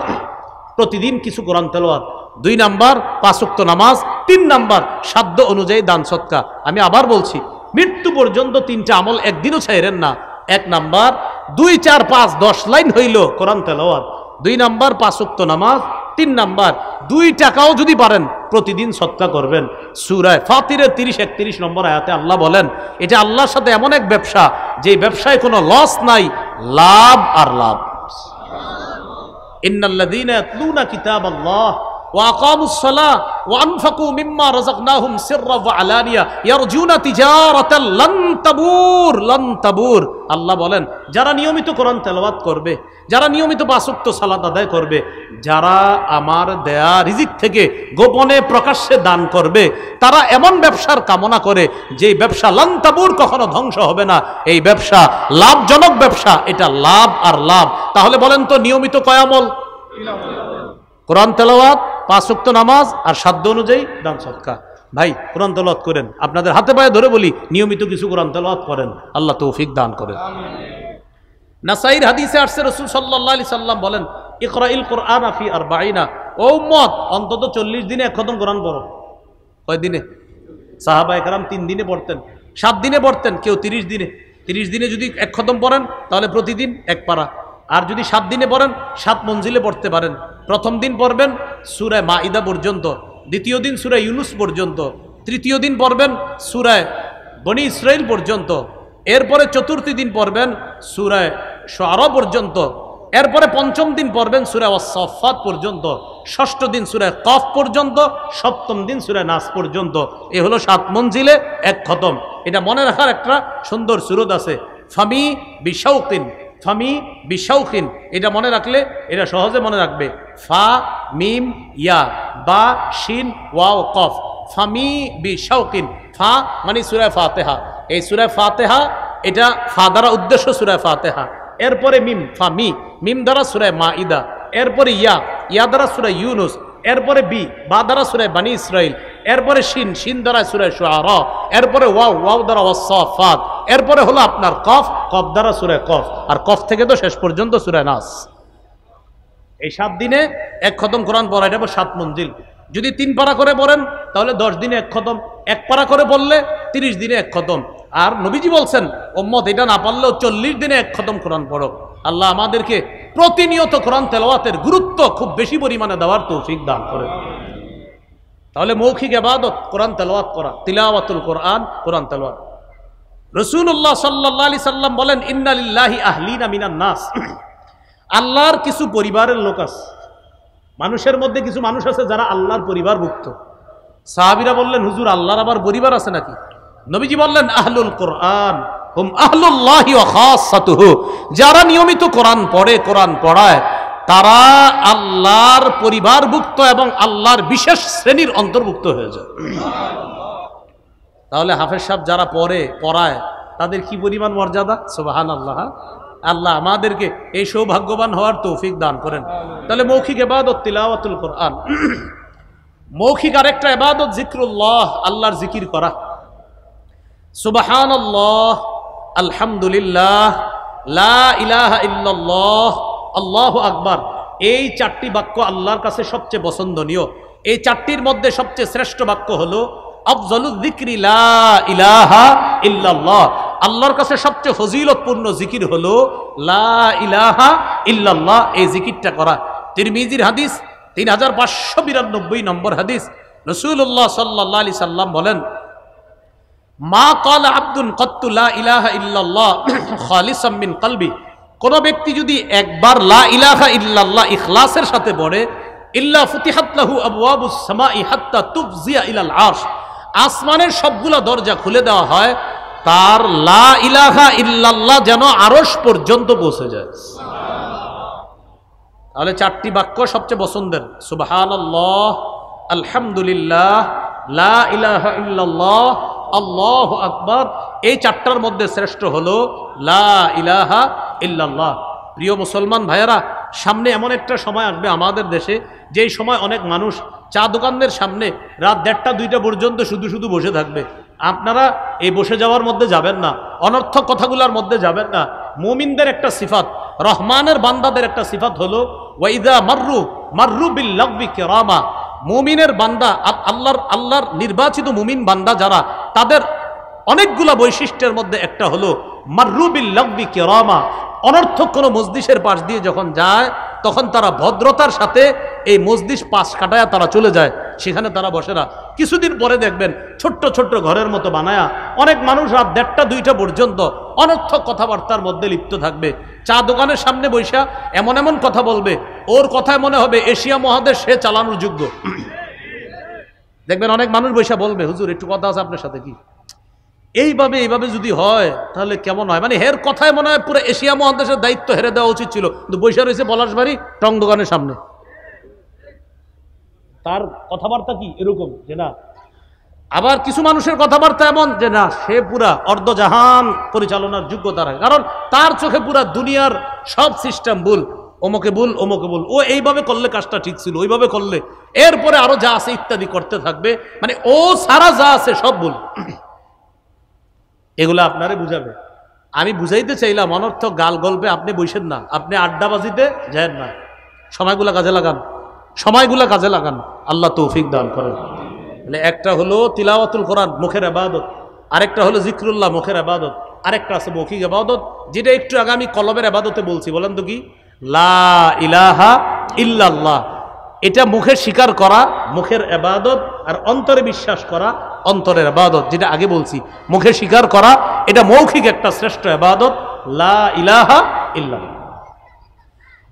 প্রতিদিন কিছু কোরআন তেলাওয়াত, 2 নাম্বার 5 ওয়াক্ত নামাজ, 3 নাম্বার সাধ্য অনুযায়ী দান সদকা। আমি আবার বলছি, মৃত্যু পর্যন্ত 3টা আমল একদিনও ছাইরেন না। 1 নাম্বার 2, 4, 5, 10 লাইন হইল কোরআন তেলাওয়াত, 2 নাম্বার 5 ওয়াক্ত নামাজ, 3 নাম্বার 2 টাকাও যদি পারেন প্রতিদিন সদকা করবেন। সূরা ফাতিরের 30-31 নম্বর আয়াতে আল্লাহ বলেন, এটা আল্লাহর সাথে এমন এক ব্যবসা যে ব্যবসায় কোনো লস নাই, লাভ আর লাভ। ইন্নাল্লাযীনা ইয়াতলুনা কিতাবাল্লাহ ওয়া আকামুস সালাহ ওয়া আনফাকু মিম্মা রাযাকনাহুম সিররা ওয়া আলানিয়া ইয়ারজুনা তিজারাতান লান তাবুর। আল্লাহ বলেন, যারা নিয়মিত কোরআন তেলাওয়াত করবে, যারা নিয়মিত 5 ওয়াক্ত সালাত আদায় করবে, যারা আমার দেয়া রিজিক থেকে গোপনে প্রকাশ্যে দান করবে, তারা এমন ব্যবসার কামনা করে যে ব্যবসা লান তাবুর, কখনো ধ্বংস হবে না। এই ব্যবসা লাভজনক ব্যবসা, এটা লাভ আর লাভ। তাহলে বলেন তো নিয়মিত কয় আমল? কোরআন তেলাওয়াত, 5 ওয়াক্ত নামাজ আর সাধ্য অনুযায়ী দান সদকা। ভাই কোরআন তেলাওয়াত করেন, আপনাদের হাতে পায়ে ধরে বলি নিয়মিত কিছু কোরআন তেলাওয়াত করেন, আল্লাহ তৌফিক দান করেন। নাসাইর হাদিসে আসছে রাসূল সাল্লাল্লাহু আলাইহি সাল্লাম বলেন, ইকরাইল কুরআনা ফি 40, ও উম্মত অন্তত 40 দিনে এক খতম কোরআন পড়ো। কয় দিনে? সাহাবায়ে কেরাম 3 দিনে পড়তেন, 7 দিনে পড়তেন, কেউ 30 দিনে। 30 দিনে যদি এক খতম পড়েন তাহলে প্রতিদিন 1 পারা, আর যদি 7 দিনে পড়েন 7 মঞ্জিলে পড়তে পারেন। প্রথম দিন পড়বেন সূরা মাইদা পর্যন্ত, দ্বিতীয় দিন সূরা ইউনুস পর্যন্ত, তৃতীয় দিন পড়বেন সূরা বনি ইসরাইল পর্যন্ত, এরপরে চতুর্থ দিন পড়বেন সূরা শুআরা পর্যন্ত, এরপরে পঞ্চম দিন পড়বেন সূরা ওয়াস-সাফফাত পর্যন্ত, ষষ্ঠ দিন সূরা কফ পর্যন্ত, সপ্তম দিন সূরা নাস পর্যন্ত। এ হলো 7 মঞ্জিলে 1 খতম। এটা মনে রাখার একটা সুন্দর সুরত আছে, ফামি বিশাউকিন, ফামি বিশাউকিন। এটা মনে রাখলে এটা সহজে মনে রাখবে। ফা মিম ইয়া বা শিন ওয়াও কফ, ফামি বিশাউকিন। ফা মানে সূরা ফাতিহা, এই সূরা ফাতিহা এটা ফা দ্বারা উদ্দেশ্য সূরা ফাতিহা, এরপরে মিম, ফামি, মিম দ্বারা সূরা মাইদা, এরপরে ইয়া দ্বারা সূরা ইউনুস, এরপরে বা দ্বারা সূরা বনি ইসরাইল, এরপরে শিন দ্বারা সূরা শুআরা, এরপরে ওয়াও দ্বারা ওয়াস-সাফফাত, এরপরে হলো আপনার কফ দ্বারা সূরা কফ, আর কফ থেকে তো শেষ পর্যন্ত সূরা নাস। এই 7 দিনে 1 খতম কোরআন পড়া, এটা 7 মঞ্জিল। যদি 3 পারা করে পড়েন তাহলে 10 দিনে 1 খতম, 1 পারা করে পড়লে 30 দিনে 1 খতম। আর নবীজি বলছেন, উম্মত এটা না পারলেও 40 দিনে 1 খতম কোরআন পড়ো। আল্লাহ আমাদেরকে প্রতিনিয়ত কোরআন তেলাওয়াতের গুরুত্ব খুব বেশি পরিমাণে দেওয়ার তৌফিক দান করেন। তাহলে মৌখিক ইবাদত কোরআন তেলাওয়াত করা, তিলাওয়াতুল কোরআন, কোরআন তেলাওয়াত। রাসূলুল্লাহ সাল্লাল্লাহু আলাইহি সাল্লাম বলেন, ইন্না লিল্লাহি আহলিনা মিনান নাস, আল্লাহর কিছু পরিবারের লোক আছে, মানুষের মধ্যে কিছু মানুষ আছে যারা আল্লাহর পরিবারভুক্ত। সাহাবীরা বললেন, হুজুর আল্লাহর আবার পরিবার আছে নাকি? নবীজি বললেন আহলুল কোরআন হুম আহলুল্লাহি ওয়া খাসাতুহু, যারা নিয়মিত কোরআন পড়ে, কোরআন পড়ায়, তারা আল্লাহর পরিবারভুক্ত এবং আল্লাহর বিশেষ শ্রেণীর অন্তর্ভুক্ত হয়ে যায়। তাহলে হাফেজ সাহেব যারা পড়ায় তাদের কি পরিমাণ মর্যাদা! সুবহানাল্লাহ। আল্লাহ আমাদেরকে এই সৌভাগ্যবান হওয়ার তৌফিক দান করেন। তাহলে মৌখিক ইবাদত তিলাওয়াতুল কোরআন। মৌখিক আরেকটা ইবাদত জিক্রুল্লাহ, আল্লাহর জিকির করা। সুবহানাল্লাহ, আলহামদুলিল্লাহ, লা ইলাহা ইল্লাল্লাহ, আল্লাহু আকবার। এই চারটি বাক্য আল্লাহর কাছে সবচেয়ে পছন্দনীয়। এই চারটির মধ্যে সবচেয়ে শ্রেষ্ঠ বাক্য হলো আফজালুয যিকরি লা ইলাহা ইল্লাল্লাহ। আল্লাহর কাছে সবচেয়ে ফজিলতপূর্ণ জিকির হলো লা ইলাহা ইল্লাল্লাহ। এই জিকিরটা করা। তিরমিজির হাদিস 3592 নম্বর হাদিস, রাসূলুল্লাহ সাল্লাল্লাহু আলাইহি সাল্লাম বলেন, মা ক্বালা আবদুন ক্বাত্তু লা ইলাহা ইল্লাল্লাহ খালিসাম মিন কলবি, কোন ব্যক্তি যদি একবার লা ইলাহা ইল্লাল্লাহ ইখলাসের সাথে পড়ে, ইল্লা ফুতিহাত লাহু আবওয়াবুস সামাই হাত্তা তুফজিয়া ইলাল আরশ, আসমানের সবগুলা দরজা খুলে দেওয়া হয়, তার লা ইলাহা ইল্লাল্লাহ যেন আরশ পর্যন্ত পৌঁছে যায়। তাহলে চারটি বাক্য সবচেয়ে পছন্দের, সুবহানাল্লাহ, আলহামদুলিল্লাহ, লা ইলাহা ইল্লাল্লাহ, আল্লাহু আকবার। এই চারটার মধ্যে শ্রেষ্ঠ হলো লা ইলাহা ইল্লাল্লাহ। প্রিয় মুসলমান ভাইয়েরা, সামনে এমন একটা সময় আসবে আমাদের দেশে, যেই সময় অনেক মানুষ চা দোকানদের সামনে রাত 1টা-2টা পর্যন্ত শুধু শুধু বসে থাকবে। আপনারা এই বসে যাওয়ার মধ্যে যাবেন না, অনর্থক কথাগুলোর মধ্যে যাবেন না। মুমিনদের একটা সিফাত, রহমানের বান্দাদের একটা সিফাত হলো ওয়াইদা মাররু বিল লাগবি কিরামা। মুমিনের বান্দা, আল্লাহর নির্বাচিত মুমিন বান্দা যারা, তাদের অনেকগুলা বৈশিষ্ট্যের মধ্যে একটা হলো মাররু বিল লাগবি কিরামা। অনর্থক কোনো মজলিসের পাশ দিয়ে যখন যায়, তখন তারা ভদ্রতার সাথে এই মজলিস পাশ কাটায়া তারা চলে যায়, সেখানে তারা বসে না। কিছুদিন পরে দেখবেন ছোট্ট ছোট্ট ঘরের মতো বানায়া অনেক মানুষ রাত 1টা-2টা পর্যন্ত অনর্থক কথাবার্তার মধ্যে লিপ্ত থাকবে। চা দোকানের সামনে বৈশা এমন এমন কথা বলবে, ওর কথায় মনে হবে এশিয়া মহাদেশ সে চালানোর যোগ্য। দেখবেন অনেক মানুষ বৈশা বলবে, হুজুর একটু কথা আছে আপনার সাথে। কি এইভাবে যদি হয় তাহলে কেমন হয়? মানে হের কথায় মনে হয় পুরো এশিয়া মহাদেশের দায়িত্ব হেরে দেওয়া উচিত ছিল, কিন্তু বৈশা রয়েছে পলাশবাড়ি টং দোকানের সামনে। তার কথাবার্তা কি এরকম যে না। আবার কিছু মানুষের কথাবার্তা এমন যে না, সে পুরা অর্ধজাহান পরিচালনার যোগ্যতা রাখে, কারণ তার চোখে পুরা দুনিয়ার সব সিস্টেম ভুল। অমুকে ভুল, অমুকে ভুল, ও এইভাবে করলে কাজটা ঠিক ছিল, ওইভাবে করলে, এরপরে আরো যা আছে ইত্যাদি করতে থাকবে। মানে ও সারা যা আছে সব ভুল। এগুলো আপনারে বুঝাবে। আমি বুঝাইতে চাইলাম, অনর্থক গাল গল্পে আপনি বসেন না, আপনি আড্ডাবাজিতে যান না। সময়গুলা কাজে লাগান, সময়গুলা কাজে লাগান। আল্লাহ তৌফিক দান করেন। তাহলে একটা হলো তিলাওয়াতুল কোরআন, মুখের ইবাদত। আরেকটা হলো জিক্রুল্লাহ, মুখের ইবাদত। আরেকটা আছে মৌখিক ইবাদত, যেটা একটু আগে আমি কলবের ইবাদতে বলছি। বলেন তো কি? লা ইলাহা ইল্লাল্লাহ। এটা মুখে স্বীকার করা, মুখের ইবাদত, আর অন্তরে বিশ্বাস করা, অন্তরের ইবাদত। যেটা আগে বলছি, মুখে স্বীকার করা, এটা মৌখিক একটা শ্রেষ্ঠ ইবাদত, লা ইলাহা ইল্লাল্লাহ।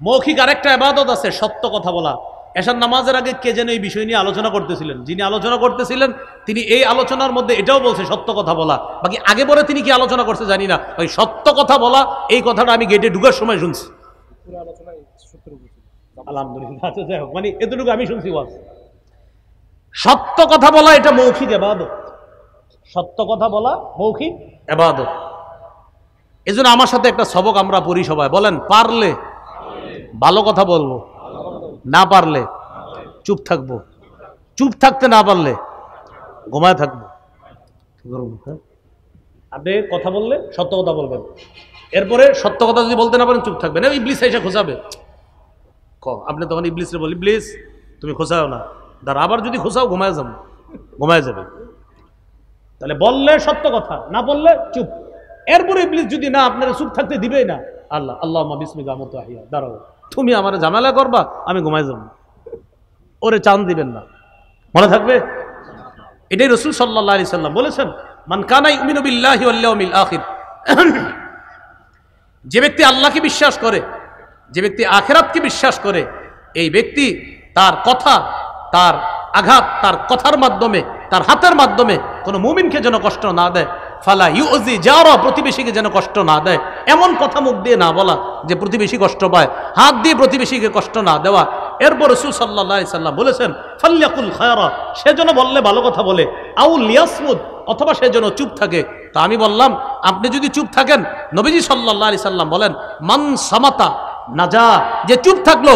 মৌখিক আরেকটা ইবাদত আছে সত্য কথা বলা। এশার নামাজের আগে কে যেন এই বিষয় নিয়ে আলোচনা করতেছিলেন, যিনি আলোচনা করতেছিলেন তিনি এই আলোচনার মধ্যে এটাও বলছে সত্য কথা বলা। বাকি আগে পরে তিনি কি আলোচনা করতে জানি না, ওই সত্য কথা বলা এই কথাটা আমি গেটে ঢুকার সময় শুনছি। আলহামদুলিল্লাহ, আচ্ছা যাই হোক, মানে এতটুকু আমি শুনছি। সত্য কথা বলা এটা মৌখিক ইবাদত। সত্য কথা বলা মৌখিক ইবাদত। এজন্য আমার সাথে একটা সবক আমরা পড়ি সবাই। বলেন, পারলে ভালো কথা বলবো, না পারলে চুপ থাকবো। চুপ থাকতে না পারলে ঘুমায় থাকবো। আপনি কথা বললে সত্য কথা বলবেন, এরপরে সত্য কথা যদি বলতে না পারেন চুপ থাকবেন। ইবলিস এসে খোঁচাবে, আপনি তখন ইবলিসরে বলি, ইবলিস তুমি খোঁচাও না, দাঁড়া, আবার যদি খোঁচাও ঘুমায় যাবে। তাহলে বললে সত্য কথা, না বললে চুপ। এরপরে ইবলিস যদি না আপনারা চুপ থাকতে দিবেই না, আল্লাহ আল্লাহুম্মা বিসমিকা আমুতু ওয়া আহইয়া, দাঁড়াও, তুমি আমার ঝামেলা করবা, আমি ঘুমায় যাব, ওরে চান দিবেন না। মনে থাকবে? এটাই রাসূল সাল্লাল্লাহু আলাইহি সাল্লাম বলেছেন, মান কানা ইউমিনু বিল্লাহি ওয়াল ইয়াউমিল আখির। যে ব্যক্তি আল্লাহকে বিশ্বাস করে, যে ব্যক্তি আখিরাতকে বিশ্বাস করে, এই ব্যক্তি তার কথা, তার আঘাত তার কথার মাধ্যমে তার হাতের মাধ্যমে কোনো মুমিনকে যেন কষ্ট না দেয়, ফালা ইউজি জারা, প্রতিবেশীকে যেন কষ্ট না দেয়, এমন কথা মুখ দিয়ে না বলা যে প্রতিবেশী কষ্ট পায়, হাত দিয়ে প্রতিবেশীকে কষ্ট না দেওয়া। এরপর রাসূল সাল্লাল্লাহু আলাইহি সাল্লাম বলেছেন ফালইয়াকুল খায়রা, সে যেন বললে ভালো কথা বলে, আউ লিয়াসমুদ, অথবা সে যেন চুপ থাকে। তা আমি বললাম আপনি যদি চুপ থাকেন, নবীজি সাল্লাল্লাহু আলাইহি সাল্লাম বলেন মান সামাতা নাজা, যে চুপ থাকলো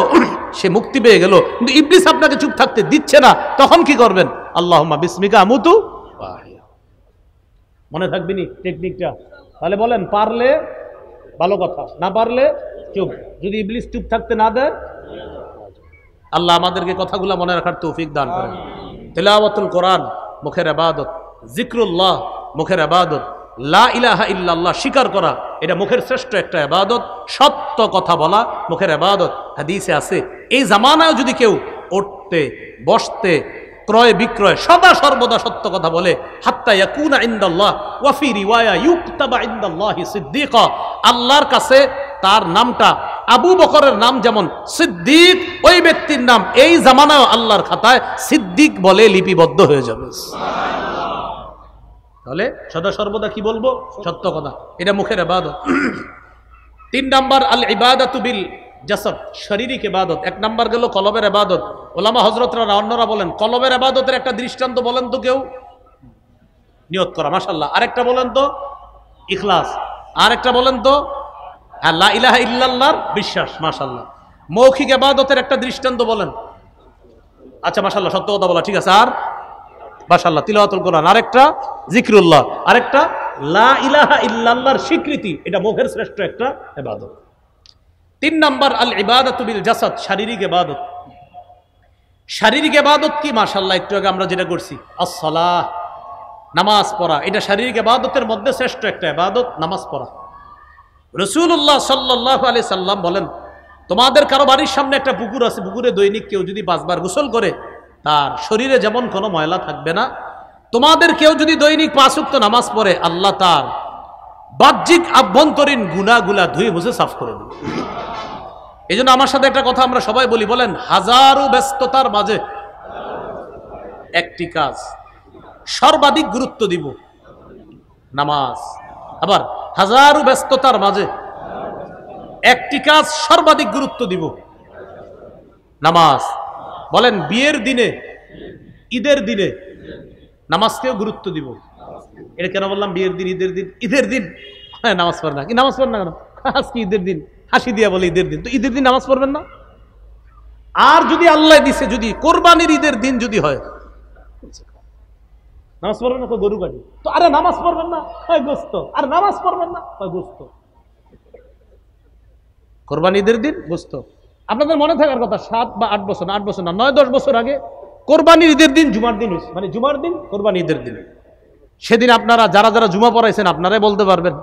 সে মুক্তি পেয়ে গেল। কিন্তু ইবলিস আপনাকে চুপ থাকতে দিচ্ছে না, তখন কি করবেন? আল্লাহুম্মা বিসমিকা আমুতু। মনে থাকবে নি টেকনিকটা? তাহলে বলেন, পারলে ভালো কথা, না পারলে চুপ। যদি ইবলিস চুপ থাকতে না দেয়, আল্লাহ আমাদেরকে কথাগুলো মনে রাখার তৌফিক দান করেন। তিলাওয়াতুল কোরআন মুখের ইবাদত, জিক্রুল্লাহ মুখের ইবাদত, লা ইলাহা ইল্লাল্লাহ স্বীকার করা এটা মুখের শ্রেষ্ঠ একটা ইবাদত, সত্য কথা বলা মুখের ইবাদত। হাদিসে আছে এই জামানায় যদি কেউ উঠতে বসতে ক্রয় বিক্রয় সদা সর্বদা সত্য কথা বলে, হাত্তা ইয়াকুনা ইনদাল্লাহ ওয়া ফি রিওয়ায়া ইউকতাবা ইনদাল্লাহি সিদ্দিকা, আল্লাহর কাছে তার নামটা আবু বকরের নাম যেমন সিদ্দিক, ওই ব্যক্তির নাম এই জামানায় আল্লাহর খাতায় সিদ্দিক বলে লিপিবদ্ধ হয়ে যাবে। তাহলে সদা সর্বদা কি বলবো? সত্য কথা, এটা মুখের ইবাদত। 3 নাম্বার আল ইবাদাতু বিল জাসাদ, শারীরিক ইবাদত। 1 নাম্বার গেল কলবের ইবাদত। ওলামা হযরতরা অন্যরা বলেন কলবের ইবাদতের একটা দৃষ্টান্ত বলেন তো কেউ? নিয়ত করা, মাশাআল্লাহ। আরেকটা বলেন তো? ইখলাস। আরেকটা বলেন তো? লা ইলাহা ইল্লাল্লাহর বিশ্বাস, মাশাআল্লাহ। মৌখিক ইবাদতের একটা দৃষ্টান্ত বলেন। আচ্ছা মাশাআল্লাহ, সত্য কথা বলা, ঠিক আছে। আর মাশাআল্লাহ তিলাওয়াতুল কোরআন, আরেকটা জিক্রুল্লাহ, আরেকটা লা ইলাহা ইল্লাল্লাহর স্বীকৃতি, এটা মুখের শ্রেষ্ঠ একটা ইবাদত। 3 নাম্বার আল ইবাদাতু বিল জাসাদ, শারীরিক ইবাদত। শারীরিক ইবাদত কি? মাশাআল্লাহ একটু আগে আমরা যেটা করছি আসসালাহ, নামাজ পড়া, এটা শারীরিক ইবাদতের মধ্যে শ্রেষ্ঠ একটা ইবাদত, নামাজ পড়া। রাসূলুল্লাহ সাল্লাল্লাহু আলাইহি সাল্লাম বলেন তোমাদের কারো বাড়ির সামনে একটা পুকুর আছে, পুকুরে দৈনিক কেউ যদি 5 বার গোসল করে তার শরীরে যেমন কোনো ময়লা থাকবে না, তোমাদের কেউ যদি দৈনিক 5 ওয়াক্ত নামাজ পড়ে আল্লাহ তার বাহ্যিক আভ্যন্তরীণ গুনাহগুলা ধুয়ে মুছে সাফ করে দেবে। এই জন্য আমার সাথে একটা কথা আমরা সবাই বলি, বলেন হাজারো ব্যস্ততার মাঝে একটি কাজ সর্বাধিক গুরুত্ব দিব, নামাজ। আবার হাজারো ব্যস্ততার মাঝে একটি কাজ সর্বাধিক গুরুত্ব দিব, নামাজ। বলেন বিয়ের দিনে, ঈদের দিনে নামাজকেও গুরুত্ব দিব। এটা কেন বললাম বিয়ের দিন, ঈদের দিন? ঈদের দিন হ্যাঁ নামাজ পড়ে না, কি নামাজ পড়েন না কেন? আজকে ঈদের দিন, হাসি দিয়া বলে ঈদের দিন, তো ঈদের দিন নামাজ পড়বেন না? আর যদি আল্লাহ দিছে যদি কোরবানির ঈদের দিন যদি হয়, নামাজ পড়বেন না? গরু কাটি তো, আরে নামাজ পড়বেন না? হয় গোস্ত। আর নামাজ পড়বেন না? হয় গোস্ত। কোরবানি ঈদের দিন গোস্ত। আপনাদের মনে থাকার কথা 7 বা 8 বছর, 8 বছর না 9-10 বছর আগে কোরবানির ঈদের দিন জুমার দিন হয়েছে, মানে জুমার দিন কোরবানি ঈদের দিন। সেদিন আপনারা যারা যারা জুমা পড়াইছেন আপনারাই বলতে পারবেন,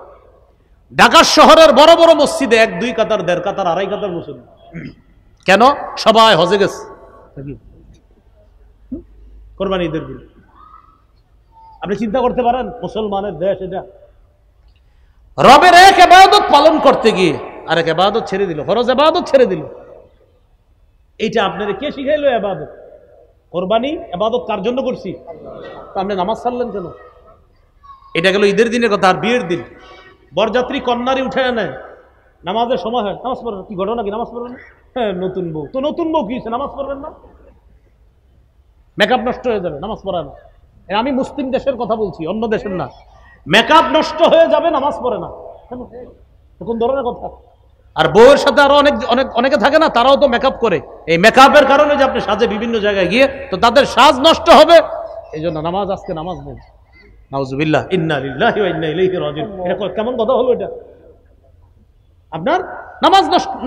ঢাকা শহরের বড় বড় মসজিদে 1-2 কাতার, 1.5 কাতার, 2.5 কাতার মুসল্লি। কেন? সবাই হজে গেছে কোরবানি ঈদের দিন। আপনি চিন্তা করতে পারেন, মুসলমানের দেশ এটা, রবের এক ইবাদত পালন করতে গিয়ে আরেক ইবাদত ছেড়ে দিল, ফরজ ইবাদত ছেড়ে দিল। এইটা আপনারা কে শিখাইলো? ইবাদত। কোরবানি ইবাদত কার জন্য করছি? তো আপনি নামাজ ছাড়লেন কেন? এটা গেল ঈদের দিনের কথা। আর বিয়ের দিন বরযাত্রী কন্যারই উঠে নেয়, নামাজের সময় হয়, নামাজ পড়বেন কি? ঘটনা কি? নামাজ পড়বেন না? হ্যাঁ নতুন বউ, তো নতুন বউ কি হয়েছে? নামাজ পড়বেন না? মেকআপ নষ্ট হয়ে যাবে, নামাজ পড়ে না। আমি মুসলিম দেশের কথা বলছি, অন্য দেশের না। মেকআপ নষ্ট হয়ে যাবে, নামাজ পড়ে না, কোন ধরনের কথা? আর বউয়ের সাথে আরো অনেকে থাকে না, তারাও তো মেকআপ করে। এই মেকআপের কারণে যে আপনি সাজে বিভিন্ন জায়গায় গিয়ে তো তাদের সাজ নষ্ট হবে, এই জন্য নামাজ, আজকে নামাজ নেই। নাউজুবিল্লাহ, ইন্না লিল্লাহি ওয়া ইন্না ইলাইহি রাজিউন। এটা কেমন কথা হলো? এটা আপনার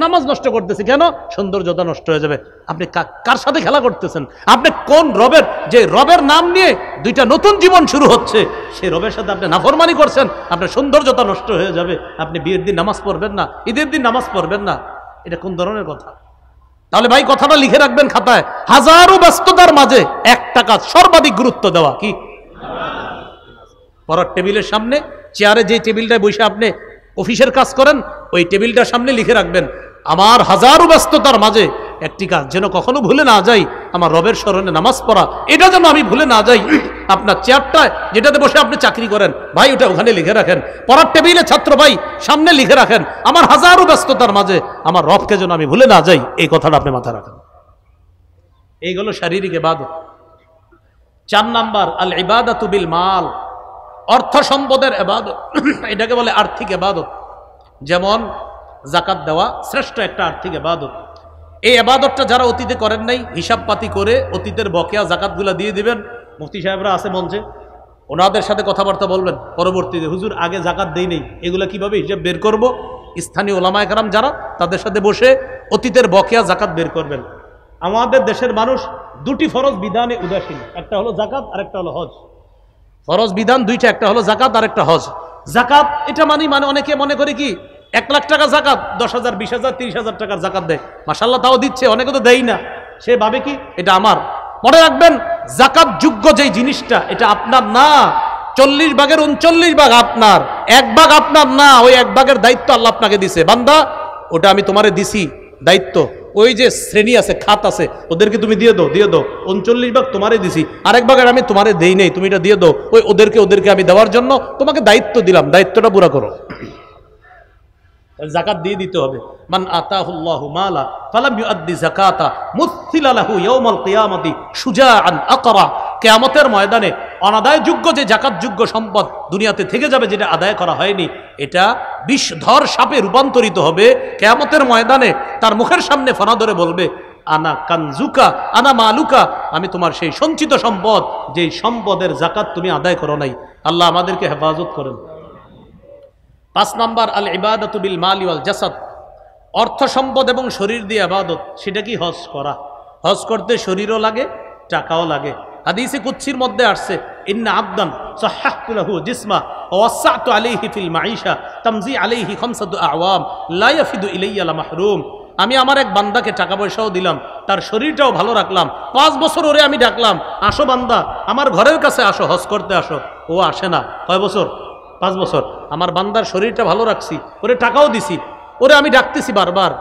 নামাজ নষ্ট করতেছে কেন? সৌন্দর্যতা নষ্ট হয়ে যাবে। আপনি কার সাথে খেলা করতেছেন? আপনি কোন রবের, যে রবের নাম নিয়ে 2টা নতুন জীবন শুরু হচ্ছে, সেই রবের সাথে আপনি নাফরমানি করছেন, আপনার সৌন্দর্যতা নষ্ট হয়ে যাবে। আপনি বিয়ের দিন নামাজ পড়বেন না, ঈদের দিন নামাজ পড়বেন না, এটা কোন ধরনের কথা? তাহলে ভাই কথাটা লিখে রাখবেন খাতায়, হাজারো ব্যস্ততার মাঝে একটা কাজ সর্বাধিক গুরুত্ব দেওয়া, কি? পড়ার টেবিলের সামনে, চেয়ারে যে টেবিলটায় বসে আপনি অফিসের কাজ করেন, ওই টেবিলটার সামনে লিখে রাখবেন আমার হাজারো ব্যস্ততার মাঝে একটি কাজ যেন কখনো ভুলে না যাই, আমার রবের স্মরণে নামাজ পড়া, এটা যেন আমি ভুলে না যাই। আপনার চেয়ারটায় যেটাতে বসে আপনি চাকরি করেন ভাই, ওটা ওখানে লিখে রাখেন। পড়ার টেবিলে ছাত্র ভাই সামনে লিখে রাখেন, আমার হাজারো ব্যস্ততার মাঝে আমার রবকে যেন আমি ভুলে না যাই, এই কথাটা আপনি মাথায় রাখেন। এইগুলো শারীরিক ইবাদত। 4 নাম্বার আল ইবাদাতু বিল মাল, অর্থ সম্পদের ইবাদত। এটাকে বলে আর্থিক ইবাদত। যেমন যাকাত দেওয়া শ্রেষ্ঠ একটা আর্থিক ইবাদত। এই ইবাদতটা যারা অতীতে করেন নাই, হিসাব পাতি করে অতীতের বকেয়া যাকাতগুলা দিয়ে দিবেন। মুফতি সাহেবরা আছে মঞ্চে, ওনাদের সাথে কথাবার্তা বলবেন পরবর্তীতে, হুজুর আগে যাকাত দেই নেই, এগুলা কিভাবে হিসাব বের করব। স্থানীয় ওলামায়ে কেরাম যারা, তাদের সাথে বসে অতীতের বকেয়া যাকাত বের করবেন। আমাদের দেশের মানুষ দুটি ফরজ বিধানে উদাসীন, একটা হলো যাকাত আর একটা হলো হজ। ফরজ বিধান দুইটা, একটা হলো যাকাত আর একটা হজ। যাকাত এটা মানে অনেকে মনে করে কি 1 লাখ টাকা যাকাত, 10,000, 20,000, 30,000 টাকার যাকাত দেয়, মাশাআল্লাহ তাও দিচ্ছে, অনেকে তো দেয় না। সে ভাবে কি এটা আমার। মনে রাখবেন যাকাত যোগ্য যেই জিনিসটা এটা আপনার না। 40 ভাগের 39 ভাগ আপনার, 1 ভাগ আপনার না। ওই 1 ভাগের দায়িত্ব আল্লাহ আপনাকে দিছে, বান্দা ওটা আমি তোমারে দিছি দায়িত্ব। ওই যে শ্রেণী আছে, খাত আছে, ওদেরকে তুমি দিয়ে দাও, 39 ভাগ তোমারে দিছি, আরেক ভাগের আমি তোমারে দেই নেই, তুমি এটা দিয়ে দাও। ওদেরকে আমি দেওয়ার জন্য তোমাকে দায়িত্ব দিলাম, দায়িত্বটা পুরা করো। যাকাত দিয়ে দিতে হবে। মান আতাহুল্লাহু মালা ফালাম ইউআদ্দি যাকাতা মুথিলা লাহু ইয়াউমাল কিয়ামাতি শুজাআন আকরা। কিয়ামতের ময়দানে অনাদায়যোগ্য যে যাকাতযোগ্য সম্পদ দুনিয়াতে থেকে যাবে, যেটা আদায় করা হয়নি, এটা বিষধর সাপে রূপান্তরিত হবে। কিয়ামতের ময়দানে তার মুখের সামনে ফনা ধরে বলবে, আনা কানজুকা আনা মালুকা, আমি তোমার সেই সঞ্চিত সম্পদ, যেই সম্পদের যাকাত তুমি আদায় করো নাই। আল্লাহ আমাদেরকে হেফাজত করেন। 5 নাম্বার আল ইবাদাতু বিল মালি ওয়াল জাসাদ, অর্থ সম্পদ এবং শরীর দিয়ে ইবাদত। সেটা কি হজ করা। হজ করতে শরীরও লাগে, টাকাও লাগে। হাদিসে কুদসির মধ্যে আসছে, ইন্না আবদান সাহহাতু লাহু জিসমা ওয়া ওয়াসআতু আলাইহি ফিল মাঈশা তামজি আলাইহি খামসাতু আওয়াম লা ইয়াফিদু ইলাইয়া লা মাহরুম। আমি আমার এক বান্দাকে টাকা পয়সাও দিলাম, তার শরীরটাও ভালো রাখলাম। 5 বছর ওরে আমি ডাকলাম, আসো বান্দা আমার ঘরের কাছে আসো, হজ করতে আসো। ও আসে না। কয় বছর? 5 বছর। আমার বান্দার শরীরটা ভালো রাখছি, ওরে টাকাও দিছি, ওরে আমি ডাকতেছি বারবার।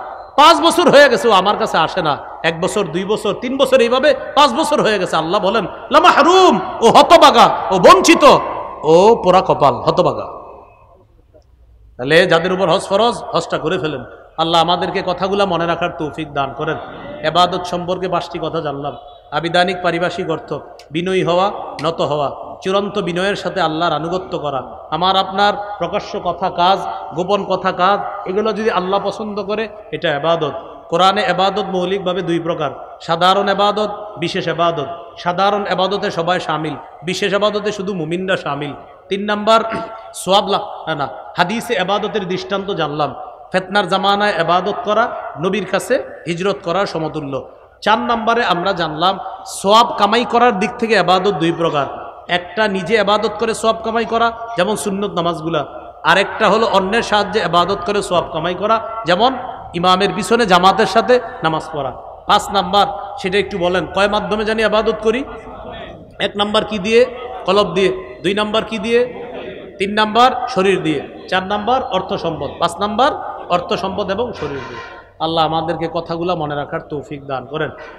5 বছর হয়ে গেছে, ও আমার কাছে আসে না। 1 বছর, 2 বছর, 3 বছর, এইভাবে 5 বছর হয়ে গেছে। আল্লাহ বলেন লা মাহরুম, ও হতবাগা, ও বঞ্চিত, ও পোড়া কপাল, হতবাগা। তাহলে যাদের উপর হজ ফরজ, হজটা করে ফেলেন। আল্লাহ আমাদেরকে কথাগুলা মনে রাখার তৌফিক দান করেন। ইবাদত সম্পর্কে 5টি কথা জানলাম। আবিধানিক পারিভাষিক অর্থ, বিনয়ী হওয়া, নত হওয়া, চূড়ান্ত বিনয়ের সাথে আল্লাহর আনুগত্য করা। আমার আপনার প্রকাশ্য কথা কাজ, গোপন কথা কাজ, এগুলো যদি আল্লাহ পছন্দ করে, এটা ইবাদত। কোরআনে ইবাদত মৌলিকভাবে 2 প্রকার, সাধারণ ইবাদত, বিশেষ ইবাদত। সাধারণ ইবাদতে সবাই শামিল, বিশেষ ইবাদতে শুধু মুমিনরা শামিল। 3 নাম্বার সওয়াব না, হাদিসে ইবাদতের দৃষ্টান্ত জানলাম। ফিতনার জামানায় ইবাদত করা নবীর কাছে হিজরত করার সমতুল্য। 4 নম্বরে আমরা জানলাম সওয়াব কামাই করার দিক থেকে ইবাদত 2 প্রকার। একটা নিজে ইবাদত করে সওয়াব কামাই করা, যেমন সুন্নত নামাজগুলা। আরেকটা হলো অন্যের সাহায্যে ইবাদত করে সওয়াব কামাই করা, যেমন ইমামের পিছনে জামাতের সাথে নামাজ পড়া। 5 নাম্বার, সেটা একটু বলেন, কয় মাধ্যমে জানি ইবাদত করি? 1 নাম্বার কি দিয়ে? কলব দিয়ে। 2 নাম্বার কি দিয়ে? 3 নাম্বার শরীর দিয়ে। 4 নাম্বার অর্থ সম্পদ। 5 নাম্বার অর্থ সম্পদ এবং শরীর দিয়ে। আল্লাহ আমাদেরকে কথাগুলো মনে রাখার তৌফিক দান করেন।